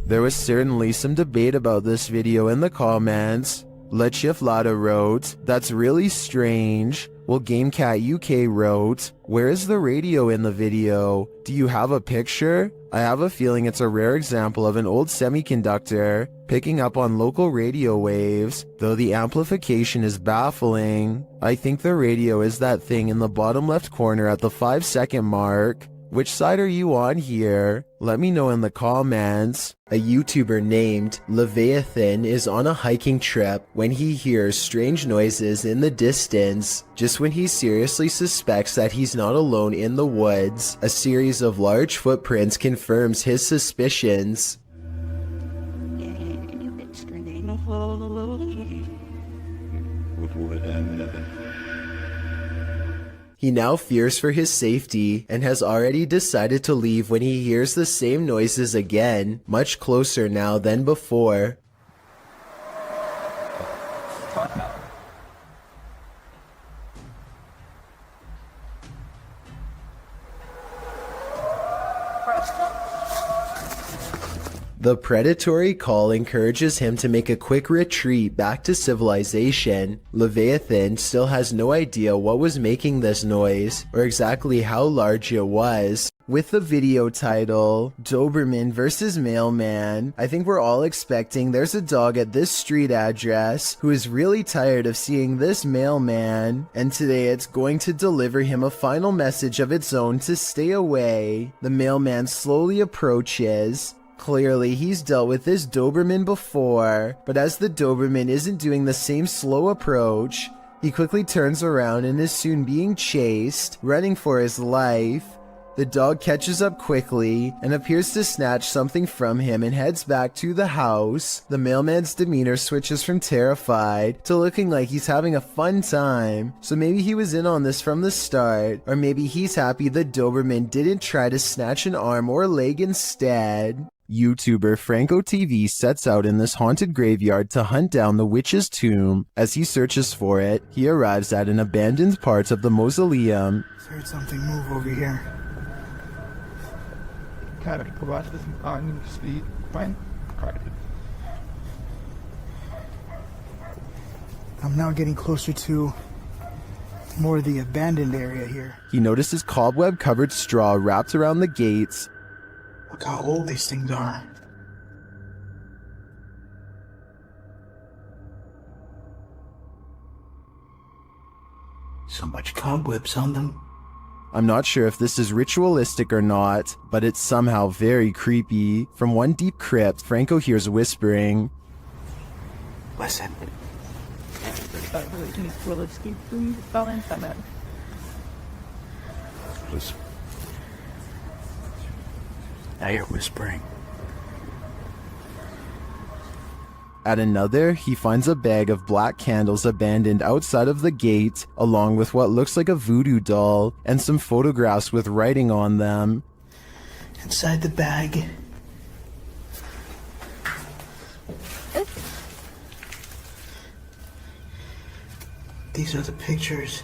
There was certainly some debate about this video in the comments. Lechiflada wrote, That's really strange. Well, GameCat UK wrote, Where is the radio in the video? Do you have a picture? I have a feeling it's a rare example of an old semiconductor picking up on local radio waves, though the amplification is baffling. I think the radio is that thing in the bottom left corner at the 5-second mark. Which side are you on here? Let me know in the comments. A YouTuber named Leviathan is on a hiking trip when he hears strange noises in the distance. Just when he seriously suspects that he's not alone in the woods, a series of large footprints confirms his suspicions. He now fears for his safety and has already decided to leave when he hears the same noises again, much closer now than before. The predatory call encourages him to make a quick retreat back to civilization. Leviathan still has no idea what was making this noise or exactly how large it was. With the video title, Doberman vs. Mailman, I think we're all expecting there's a dog at this street address who is really tired of seeing this mailman, and today it's going to deliver him a final message of its own to stay away. The mailman slowly approaches. Clearly, he's dealt with this Doberman before, but as the Doberman isn't doing the same slow approach, he quickly turns around and is soon being chased, running for his life. The dog catches up quickly and appears to snatch something from him and heads back to the house. The mailman's demeanor switches from terrified to looking like he's having a fun time. So maybe he was in on this from the start, or maybe he's happy the Doberman didn't try to snatch an arm or leg instead. YouTuber Franco TV sets out in this haunted graveyard to hunt down the witch's tomb. As he searches for it, he arrives at an abandoned part of the mausoleum. Heard something move over here. I'm now getting closer to more of the abandoned area here. He notices cobweb-covered straw wrapped around the gates. Look how old these things are. So much cobwebs on them. I'm not sure if this is ritualistic or not, but it's somehow very creepy. From one deep crypt, Franco hears whispering. Listen. Now you're whispering. At another, he finds a bag of black candles abandoned outside of the gate, along with what looks like a voodoo doll, and some photographs with writing on them. Inside the bag. These are the pictures.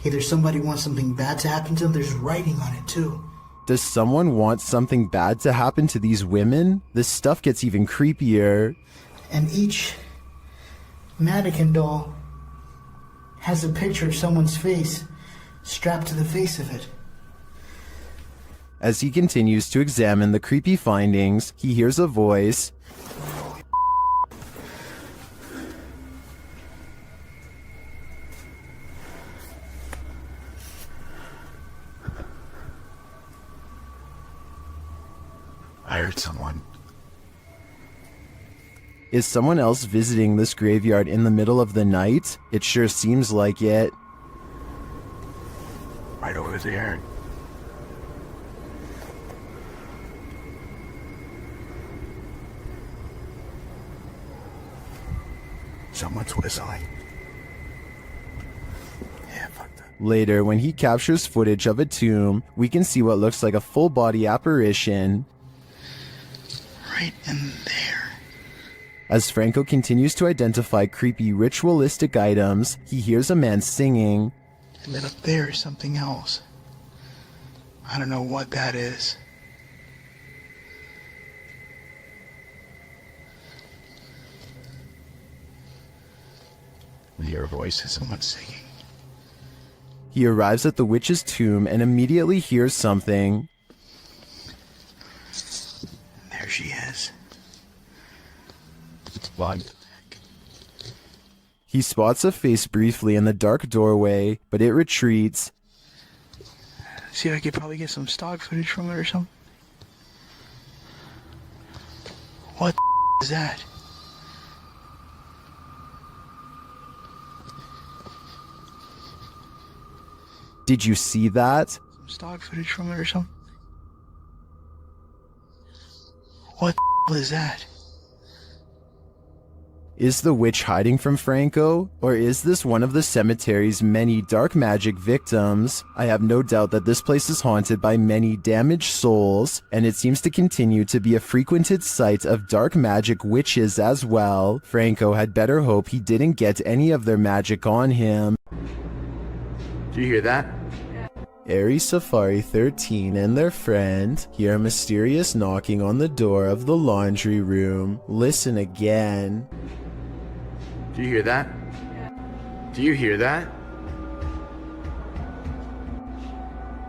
Either somebody wants something bad to happen to them, there's writing on it too. Does someone want something bad to happen to these women? This stuff gets even creepier. And each mannequin doll has a picture of someone's face strapped to the face of it. As he continues to examine the creepy findings, he hears a voice. I heard someone. Is someone else visiting this graveyard in the middle of the night? It sure seems like it. Right over there. Someone's whistling. Yeah, fuck that. Later, when he captures footage of a tomb, we can see what looks like a full-body apparition. Right in there. As Franco continues to identify creepy ritualistic items, he hears a man singing. And then up there is something else. I don't know what that is. I hear a voice and someone singing. He arrives at the witch's tomb and immediately hears something. There she is. He spots a face briefly in the dark doorway, but it retreats. See if I could probably get some stock footage from it or something. What the is that? Did you see that? Some stock footage from it or something. What the is that? Is the witch hiding from Franco, or is this one of the cemetery's many dark magic victims? I have no doubt that this place is haunted by many damaged souls, and it seems to continue to be a frequented site of dark magic witches as well. Franco had better hope he didn't get any of their magic on him. Do you hear that? Aries Safari 13 and their friend hear a mysterious knocking on the door of the laundry room. Listen again. Do you hear that? Do you hear that?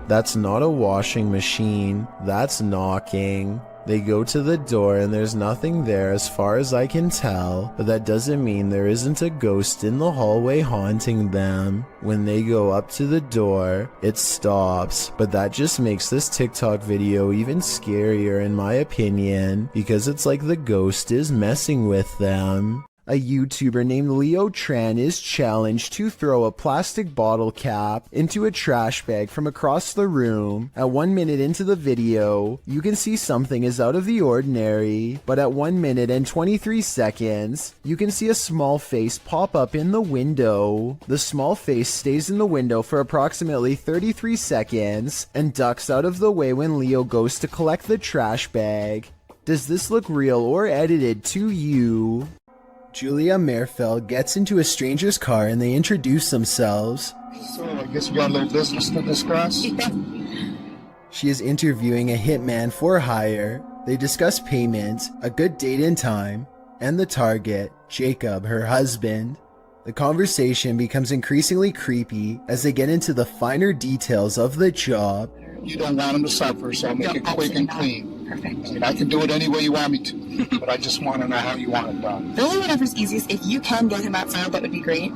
That's not a washing machine. That's knocking. They go to the door and there's nothing there as far as I can tell, but that doesn't mean there isn't a ghost in the hallway haunting them. When they go up to the door, it stops, but that just makes this TikTok video even scarier in my opinion, because it's like the ghost is messing with them. a YouTuber named Leo Tran is challenged to throw a plastic bottle cap into a trash bag from across the room. At 1 minute into the video, you can see something is out of the ordinary, but at 1 minute and 23 seconds, you can see a small face pop up in the window. The small face stays in the window for approximately 33 seconds and ducks out of the way when Leo goes to collect the trash bag. Does this look real or edited to you? Julia Merfeld gets into a stranger's car and they introduce themselves. So I guess you got a little business to discuss? She is interviewing a hitman for hire. They discuss payment, a good date and time, and the target, Jacob, her husband. The conversation becomes increasingly creepy as they get into the finer details of the job. You don't want him to suffer, so I'll make it quick and clean. Perfect. I mean, I can do it any way you want me to, but I just want to know how you want it done. Really, whatever's easiest. If you can get him outside, that would be great.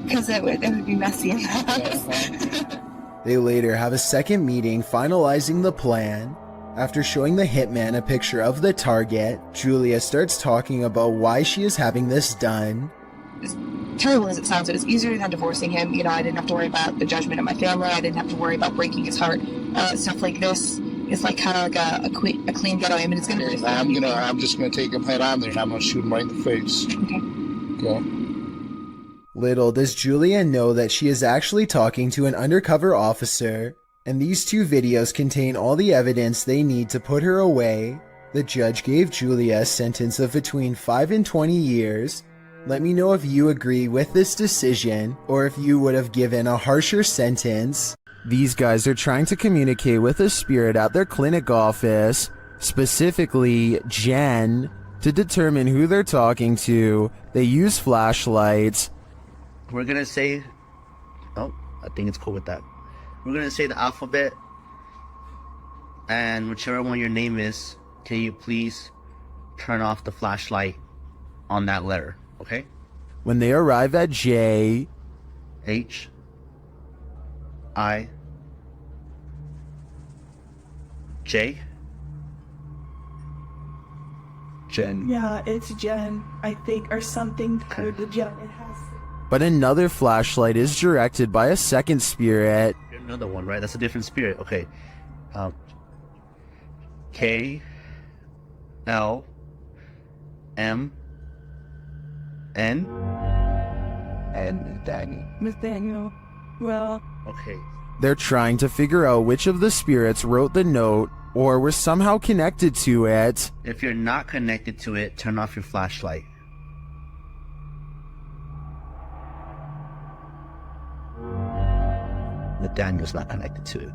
Because it would be messy in the house. They later have a second meeting finalizing the plan. After showing the hitman a picture of the target, Julia starts talking about why she is having this done. As terrible as it sounds, it was easier than divorcing him. You know, I didn't have to worry about the judgment of my family. I didn't have to worry about breaking his heart. Stuff like this is like kind of like a clean getaway. I mean, it's gonna be. I'm just gonna take him head on there and I'm gonna shoot him right in the face. Okay. Little does Julia know that she is actually talking to an undercover officer, and these two videos contain all the evidence they need to put her away. The judge gave Julia a sentence of between 5 and 20 years. Let me know if you agree with this decision, or if you would have given a harsher sentence. These guys are trying to communicate with a spirit at their clinic office, specifically Jen. To determine who they're talking to, they use flashlights. We're gonna say, oh, I think it's cool with that. We're gonna say the alphabet, and whichever one your name is, can you please turn off the flashlight on that letter, okay? When they arrive at J, H, I, J, Jen. Yeah, it's Jen, I think, or something through the Jen. It has. But another flashlight is directed by a second spirit. Another one, right? That's a different spirit. Okay. K, L, M, N, and Nathaniel. Well. Okay. They're trying to figure out which of the spirits wrote the note or were somehow connected to it. If you're not connected to it, turn off your flashlight. Nathaniel's not connected to it.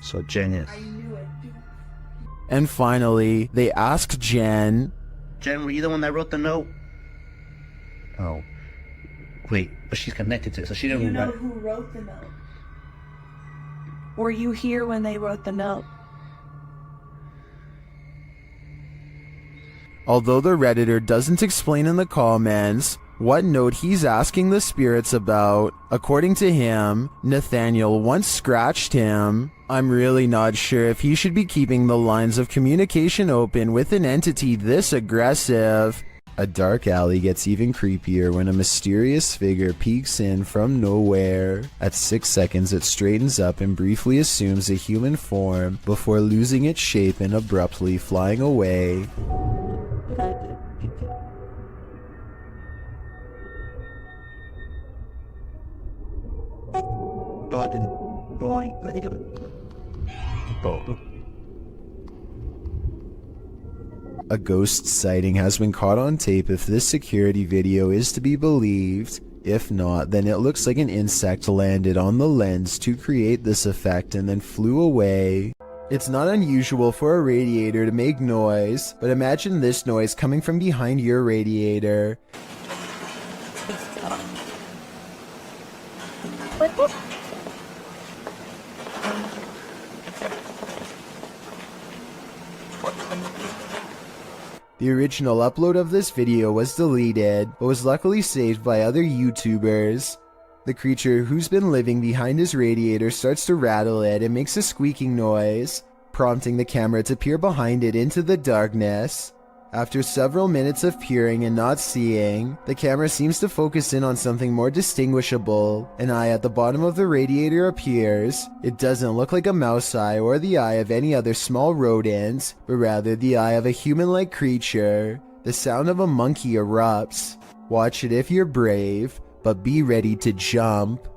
So Jen is. I knew it. And finally, they asked Jen. Jen, were you the one that wrote the note? Oh. Wait, but she's connected to it, so she didn't. You know who wrote the note? Were you here when they wrote the note? Although the Redditor doesn't explain in the comments what note he's asking the spirits about, according to him, Nathaniel once scratched him. I'm really not sure if he should be keeping the lines of communication open with an entity this aggressive. A dark alley gets even creepier when a mysterious figure peeks in from nowhere. At 6 seconds, it straightens up and briefly assumes a human form before losing its shape and abruptly flying away. A ghost sighting has been caught on tape if this security video is to be believed. If not, then it looks like an insect landed on the lens to create this effect and then flew away. It's not unusual for a radiator to make noise, but imagine this noise coming from behind your radiator. The original upload of this video was deleted, but was luckily saved by other YouTubers. The creature who's been living behind his radiator starts to rattle it and makes a squeaking noise, prompting the camera to peer behind it into the darkness. After several minutes of peering and not seeing, the camera seems to focus in on something more distinguishable. An eye at the bottom of the radiator appears. It doesn't look like a mouse eye or the eye of any other small rodent, but rather the eye of a human-like creature. The sound of a monkey erupts. Watch it if you're brave, but be ready to jump.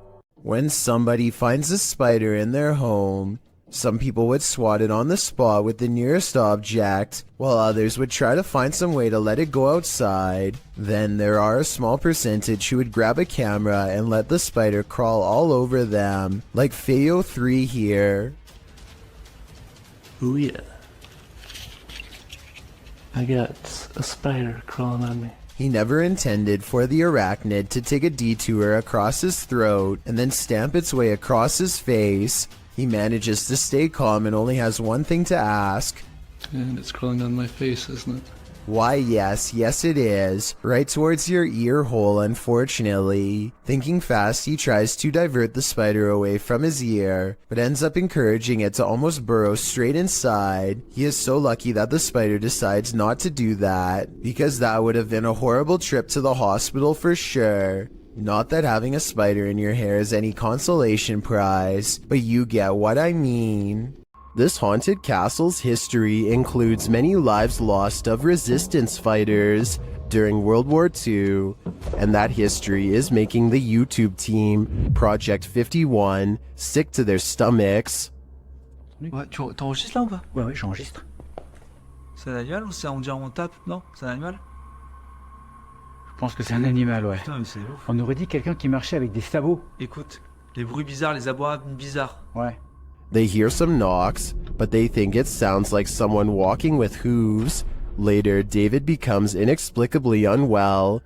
When somebody finds a spider in their home, some people would swat it on the spot with the nearest object, while others would try to find some way to let it go outside. Then there are a small percentage who would grab a camera and let the spider crawl all over them, like Feo 3 here. Oh yeah. I got a spider crawling on me. He never intended for the arachnid to take a detour across his throat and then stamp its way across his face. He manages to stay calm and only has one thing to ask. And it's crawling on my face, isn't it? Why, yes it is. Right towards your ear hole, unfortunately. Thinking fast, he tries to divert the spider away from his ear, but ends up encouraging it to almost burrow straight inside. He is so lucky that the spider decides not to do that, because that would have been a horrible trip to the hospital for sure. Not that having a spider in your hair is any consolation prize, but you get what I mean. This haunted castle's history includes many lives lost of resistance fighters during World War II, and that history is making the YouTube team, Project 51, sick to their stomachs. Ouais, t'enregistres là ou pas? Ouais, j'enregistre. C'est un animal ou c'est on dirait on tape? Non, c'est un animal? Je pense que c'est un animal, ouais. Putain, mais c'est ouf. On aurait dit quelqu'un qui marchait avec des sabots. Écoute, les bruits bizarres, les abois bizarres. Ouais. They hear some knocks, but they think it sounds like someone walking with hooves. Later, David becomes inexplicably unwell.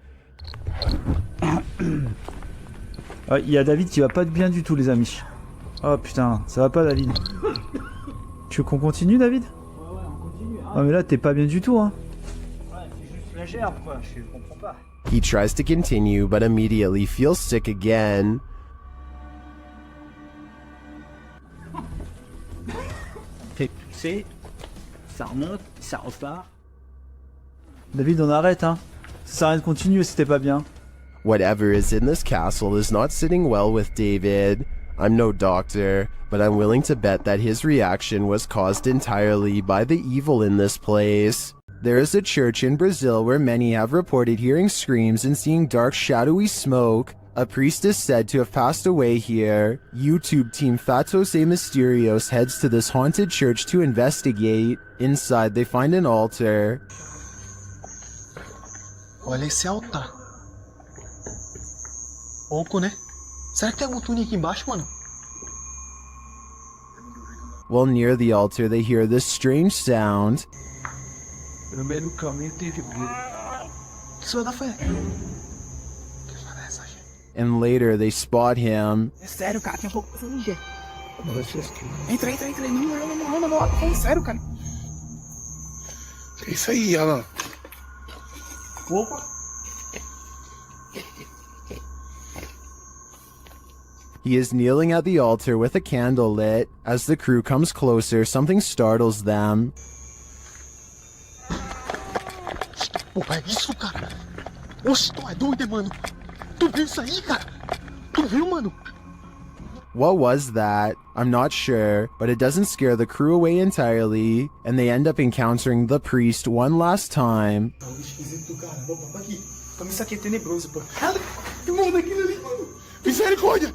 Il y a David qui va pas bien du tout, les amis. Oh putain, ça va pas, David. Tu veux qu'on continue, David? Ouais, on continue. Hein. Ah, mais là, t'es pas bien du tout, hein. Ouais, c'est juste la gerbe, quoi. Je comprends pas. He tries to continue, but immediately feels sick again. C'est... Ça remonte, ça repart. David, on arrête, hein. Ça sert à rien de continuer si t'es pas bien. Whatever is in this castle is not sitting well with David. I'm no doctor, but I'm willing to bet that his reaction was caused entirely by the evil in this place. There is a church in Brazil where many have reported hearing screams and seeing dark shadowy smoke. A priest is said to have passed away here. YouTube team Fatos e Mysterios heads to this haunted church to investigate. Inside, they find an altar. Olha esse altar. Oco, né? Será que tem algum túnel aqui embaixo, mano? While near the altar, they hear this strange sound. No meio do caminho teve brilho. Isso da fé. And later, they spot him. É sério, cara, tem um pouco pra ninguém. Entra. Não. É sério, cara. É isso aí, Alan. Opa. He is kneeling at the altar with a candle lit. As the crew comes closer, something startles them. Porra, é isso, cara? Oxe, tu é doido, mano. Tu viu isso aí, cara? Tu viu, mano? What was that? I'm not sure, but it doesn't scare the crew away entirely, and they end up encountering the priest one last time. Isso aqui é tenebroso, pô. Que mundo aquilo ali, mano. Misericórdia!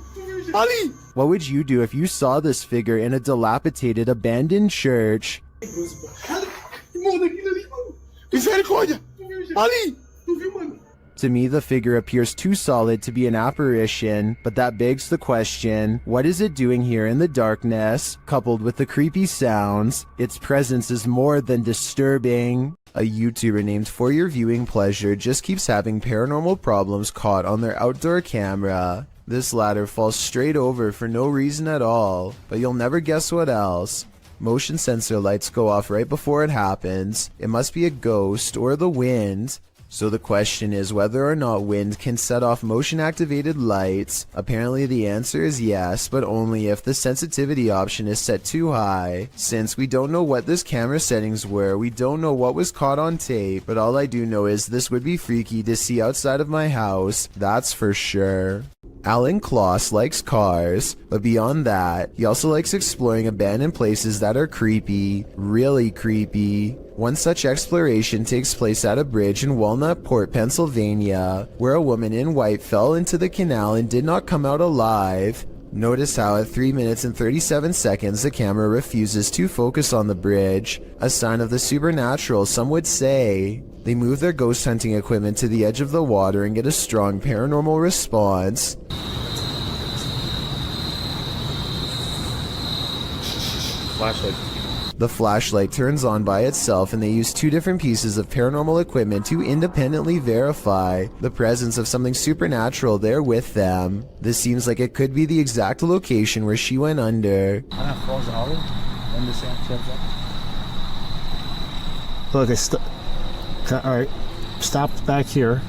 Ali! What would you do if you saw this figure in a dilapidated, abandoned church? Que mundo aquilo ali, mano. Misericórdia! Ali! Tu viu, mano? To me, the figure appears too solid to be an apparition, but that begs the question, what is it doing here in the darkness? Coupled with the creepy sounds, its presence is more than disturbing. A YouTuber named For Your Viewing Pleasure just keeps having paranormal problems caught on their outdoor camera. This ladder falls straight over for no reason at all, but you'll never guess what else. Motion sensor lights go off right before it happens. It must be a ghost or the wind. So the question is whether or not wind can set off motion-activated lights. Apparently the answer is yes, but only if the sensitivity option is set too high. Since we don't know what this camera settings were, we don't know what was caught on tape, but all I do know is this would be freaky to see outside of my house, that's for sure. Alan Kloss likes cars, but beyond that, he also likes exploring abandoned places that are creepy, really creepy. One such exploration takes place at a bridge in Walnut Port, Pennsylvania, where a woman in white fell into the canal and did not come out alive. Notice how at 3 minutes and 37 seconds the camera refuses to focus on the bridge, a sign of the supernatural, some would say. They move their ghost hunting equipment to the edge of the water and get a strong paranormal response. Flashlight. The flashlight turns on by itself and they use 2 different pieces of paranormal equipment to independently verify the presence of something supernatural there with them. This seems like it could be the exact location where she went under. Look, alright, stopped back here.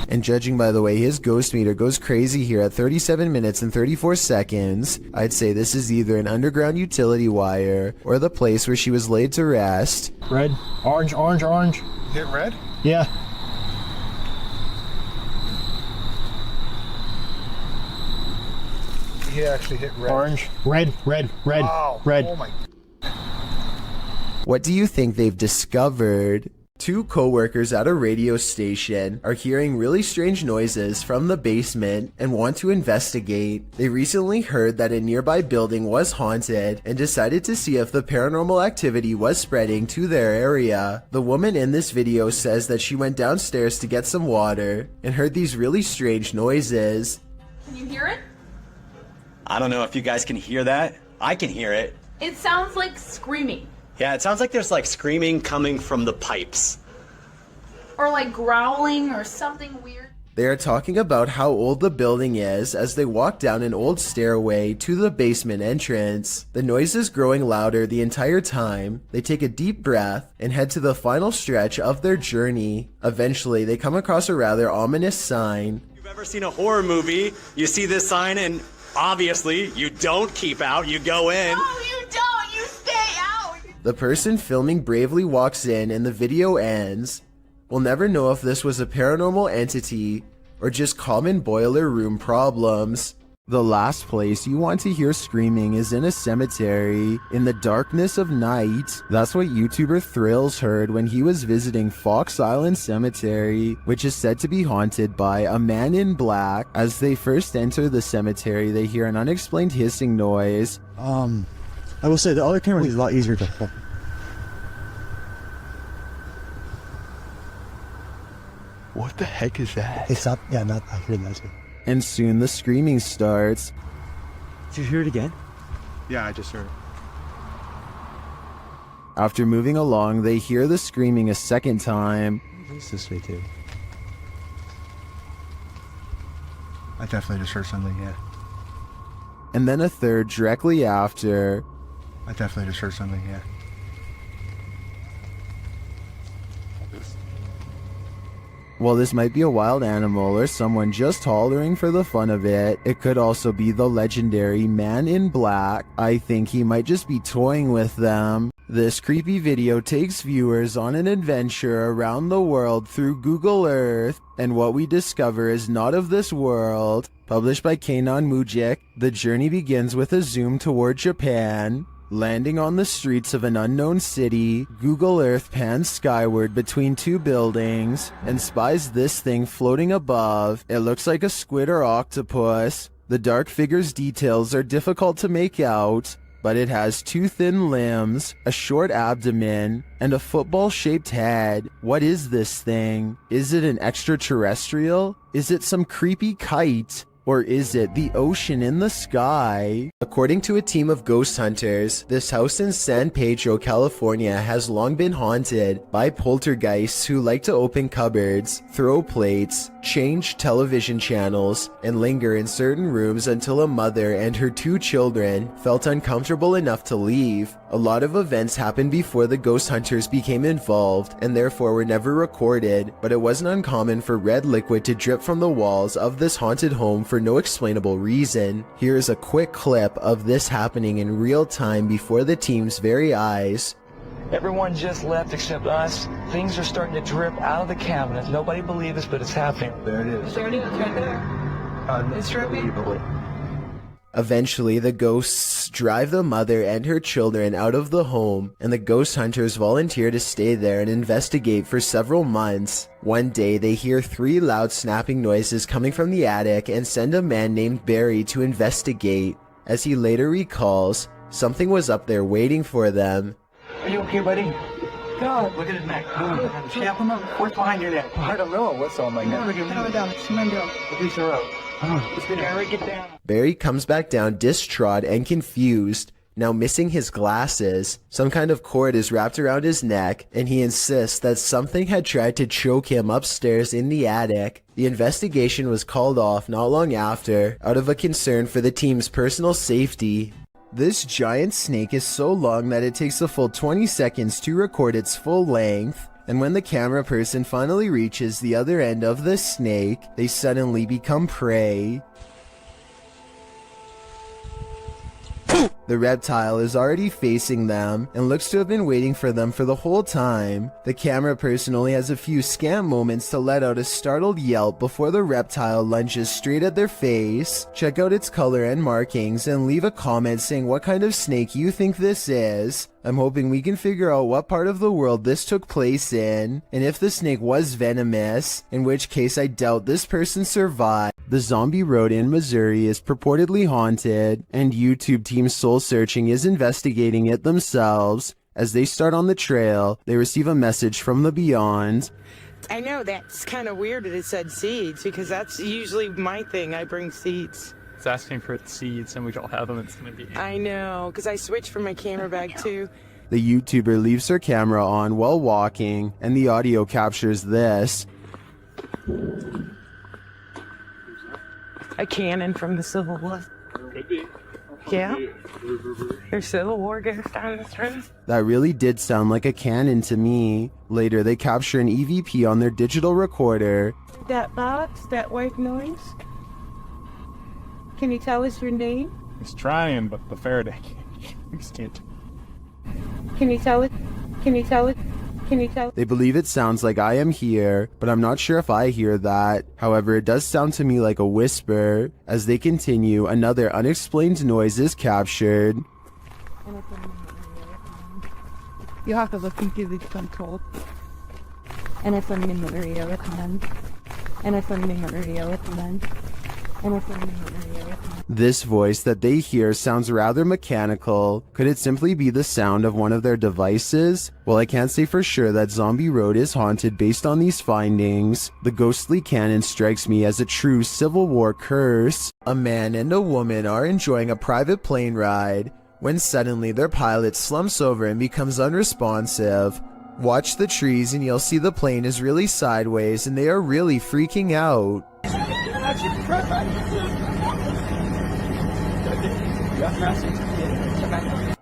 And judging by the way his ghost meter goes crazy here at 37 minutes and 34 seconds, I'd say this is either an underground utility wire or the place where she was laid to rest. Red, orange, orange, orange. Hit red? Yeah. He actually hit red. Orange, red, red, red, wow. red. Oh my. What do you think they've discovered? 2 co-workers at a radio station are hearing really strange noises from the basement and want to investigate. They recently heard that a nearby building was haunted and decided to see if the paranormal activity was spreading to their area. The woman in this video says that she went downstairs to get some water and heard these really strange noises. Can you hear it? I don't know if you guys can hear that. I can hear it. It sounds like screaming. Yeah, it sounds like there's like screaming coming from the pipes. Or like growling or something weird. They are talking about how old the building is as they walk down an old stairway to the basement entrance. The noise is growing louder the entire time. They take a deep breath and head to the final stretch of their journey. Eventually, they come across a rather ominous sign. If you've ever seen a horror movie, you see this sign and obviously you don't keep out, you go in. No, you don't! You stay out! The person filming bravely walks in and the video ends. We'll never know if this was a paranormal entity or just common boiler room problems. The last place you want to hear screaming is in a cemetery in the darkness of night. That's what YouTuber Thrills heard when he was visiting Fox Island Cemetery, which is said to be haunted by a man in black. As they first enter the cemetery, they hear an unexplained hissing noise. I will say the other camera is a lot easier to hold. What the heck is that? It's not, yeah, not, I hear that too. And soon the screaming starts. Did you hear it again? Yeah, I just heard it. After moving along, they hear the screaming a second time. It's this way too. I definitely just heard something, yeah. And then a third directly after. I definitely just heard something, yeah. While this might be a wild animal or someone just hollering for the fun of it, it could also be the legendary Man in Black. I think he might just be toying with them. This creepy video takes viewers on an adventure around the world through Google Earth, and what we discover is not of this world. Published by Kanon Mujik, the journey begins with a zoom toward Japan. Landing on the streets of an unknown city, Google Earth pans skyward between 2 buildings and spies this thing floating above. It looks like a squid or octopus. The dark figure's details are difficult to make out, but it has 2 thin limbs, a short abdomen, and a football-shaped head. What is this thing? Is it an extraterrestrial? Is it some creepy kite? Or is it the ocean in the sky? According to a team of ghost hunters, this house in San Pedro, California has long been haunted by poltergeists who like to open cupboards, throw plates, change television channels, and linger in certain rooms until a mother and her 2 children felt uncomfortable enough to leave. A lot of events happened before the ghost hunters became involved and therefore were never recorded, but it wasn't uncommon for red liquid to drip from the walls of this haunted home for no explainable reason. Here is a quick clip of this happening in real time before the team's very eyes. Everyone just left except us. Things are starting to drip out of the cabinet. Nobody believes this, but it's happening. There it is. It's dripping. Eventually, the ghosts drive the mother and her children out of the home, and the ghost hunters volunteer to stay there and investigate for several months. One day, they hear 3 loud snapping noises coming from the attic and send a man named Barry to investigate. As he later recalls, something was up there waiting for them. Are you okay, buddy? God, look at his neck. Snap him up. What's behind your neck? I don't know what's on my neck. Calm down. Please her up. Get down. Barry comes back down distraught and confused, now missing his glasses. Some kind of cord is wrapped around his neck, and he insists that something had tried to choke him upstairs in the attic. The investigation was called off not long after, out of a concern for the team's personal safety. This giant snake is so long that it takes a full 20 seconds to record its full length. And when the camera person finally reaches the other end of the snake, they suddenly become prey. The reptile is already facing them and looks to have been waiting for them for the whole time. The camera person only has a few scant moments to let out a startled yelp before the reptile lunges straight at their face. Check out its color and markings and leave a comment saying what kind of snake you think this is. I'm hoping we can figure out what part of the world this took place in, and if the snake was venomous, in which case I doubt this person survived. The zombie road in Missouri is purportedly haunted, and YouTube Team Soul Searching is investigating it themselves. As they start on the trail, they receive a message from the beyond. I know that's kind of weird that it said seeds, because that's usually my thing. I bring seeds. It's asking for seeds, and we don't have them. It's going to be... I know, because I switched from my camera bag too. The YouTuber leaves her camera on while walking, and the audio captures this. A cannon from the Civil War. Could be. Yeah. There's Civil War goes down this road. That really did sound like a cannon to me. Later, they capture an EVP on their digital recorder. That box, that white noise. Can you tell us your name? He's trying, but the Faraday can't. Can you tell it? Can you tell it? Can you tell? They believe it sounds like I am here, but I'm not sure if I hear that. However, it does sound to me like a whisper. As they continue, another unexplained noise is captured. You have to look into the control. And it's on the area at the end. And it's on the area at the end. This voice that they hear sounds rather mechanical. Could it simply be the sound of one of their devices? Well, I can't say for sure that Zombie Road is haunted based on these findings. The ghostly cannon strikes me as a true Civil War curse. A man and a woman are enjoying a private plane ride when suddenly their pilot slumps over and becomes unresponsive. Watch the trees and you'll see the plane is really sideways and they are really freaking out.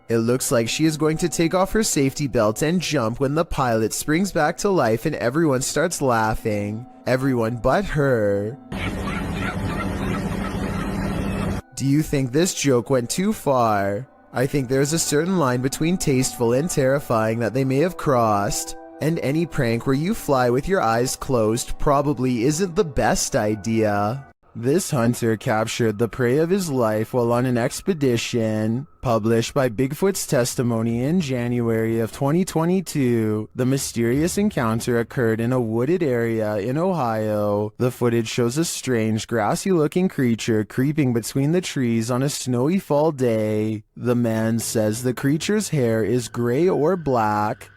It looks like she is going to take off her safety belt and jump when the pilot springs back to life and everyone starts laughing. Everyone but her. Do you think this joke went too far? I think there's a certain line between tasteful and terrifying that they may have crossed. And any prank where you fly with your eyes closed probably isn't the best idea. This hunter captured the prey of his life while on an expedition. Published by Bigfoot's Testimony in January of 2022, the mysterious encounter occurred in a wooded area in Ohio. The footage shows a strange, grassy-looking creature creeping between the trees on a snowy fall day. The man says the creature's hair is gray or black.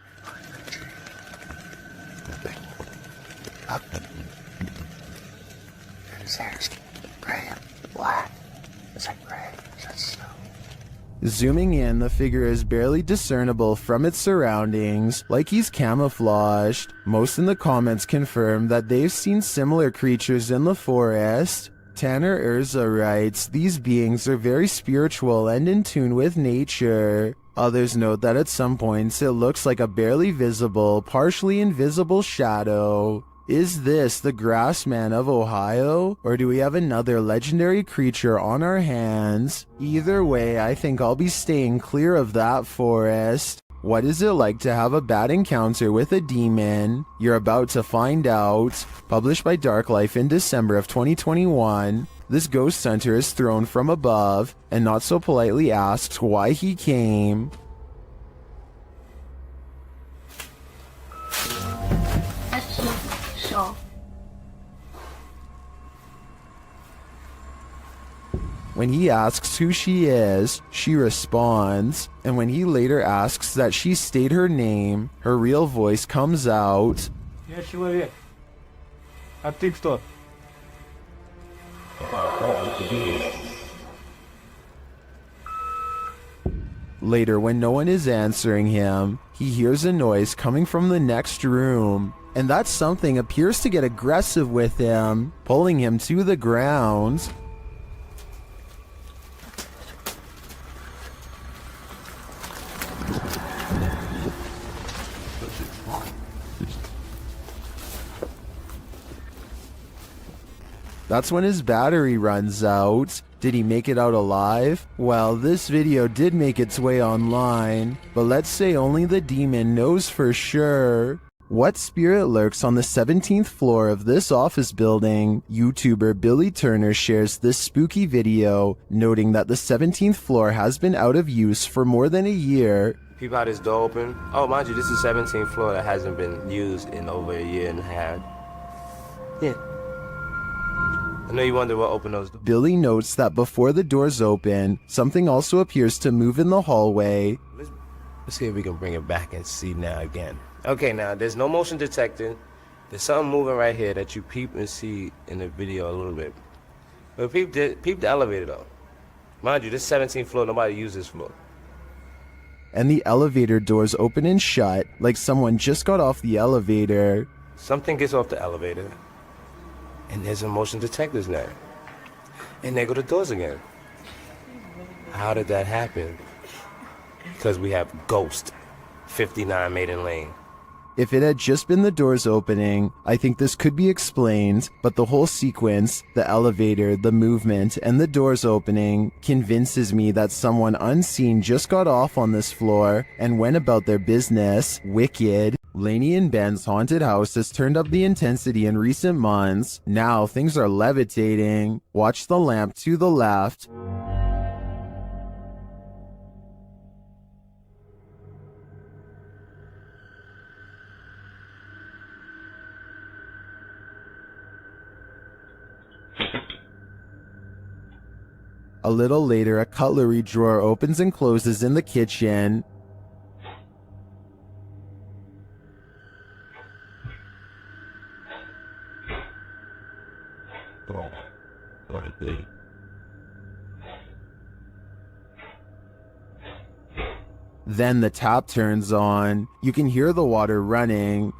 Zooming in, the figure is barely discernible from its surroundings, like he's camouflaged. Most in the comments confirm that they've seen similar creatures in the forest. Tanner Urza writes, these beings are very spiritual and in tune with nature. Others note that at some points it looks like a barely visible, partially invisible shadow. Is this the Grassman of Ohio, or do we have another legendary creature on our hands? Either way, I think I'll be staying clear of that forest. What is it like to have a bad encounter with a demon? You're about to find out. Published by Dark Life in December of 2021. This ghost hunter is thrown from above and not so politely asks why he came. When he asks who she is, she responds, and when he later asks that she state her name, her real voice comes out. Я человек. А ты кто? Later, when no one is answering him, he hears a noise coming from the next room, and that something appears to get aggressive with him, pulling him to the ground. That's when his battery runs out. Did he make it out alive? Well, this video did make its way online, but let's say only the demon knows for sure. What spirit lurks on the 17th floor of this office building? YouTuber Billy Turner shares this spooky video, noting that the 17th floor has been out of use for more than a year. Peep out this door open. Oh, mind you, this is the 17th floor that hasn't been used in over a year and a half. Yeah. I know you wonder what opened those doors. Billy notes that before the doors open, something also appears to move in the hallway. Let's see if we can bring it back and see now again. Okay, now there's no motion detected. There's something moving right here that you peep and see in the video a little bit. But peep the elevator though. Mind you, this 17th floor, nobody uses this floor. And the elevator doors open and shut, like someone just got off the elevator. Something gets off the elevator, and there's a motion detector's there. And there go the doors again. How did that happen? Because we have Ghost, 59 Maiden Lane. If it had just been the doors opening, I think this could be explained, but the whole sequence, the elevator, the movement, and the doors opening, convinces me that someone unseen just got off on this floor and went about their business. Wicked. Lainey and Ben's haunted house has turned up the intensity in recent months. Now things are levitating. Watch the lamp to the left. A little later, a cutlery drawer opens and closes in the kitchen. Then the tap turns on. You can hear the water running.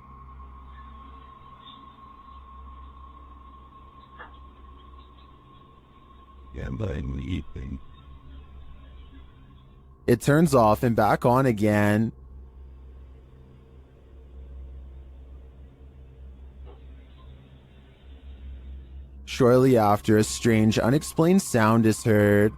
It turns off and back on again. Shortly after, a strange, unexplained sound is heard.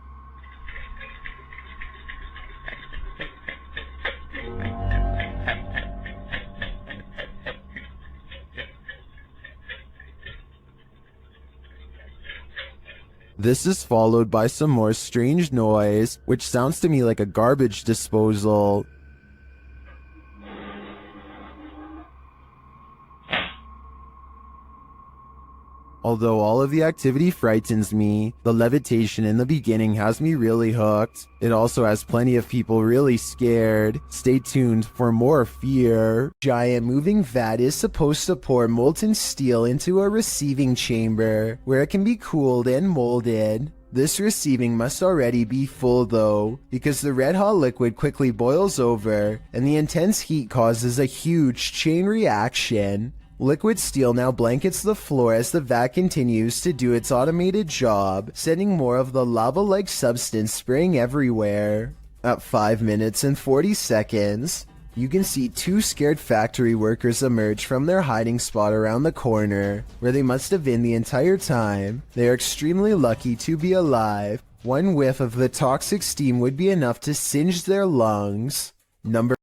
This is followed by some more strange noise, which sounds to me like a garbage disposal. Although all of the activity frightens me, the levitation in the beginning has me really hooked. It also has plenty of people really scared. Stay tuned for more fear. Giant moving vat is supposed to pour molten steel into a receiving chamber, where it can be cooled and molded. This receiving must already be full though, because the red hot liquid quickly boils over, and the intense heat causes a huge chain reaction. Liquid steel now blankets the floor as the vat continues to do its automated job, sending more of the lava-like substance spraying everywhere. At 5 minutes and 40 seconds, you can see two scared factory workers emerge from their hiding spot around the corner, where they must have been the entire time. They are extremely lucky to be alive. One whiff of the toxic steam would be enough to singe their lungs. Number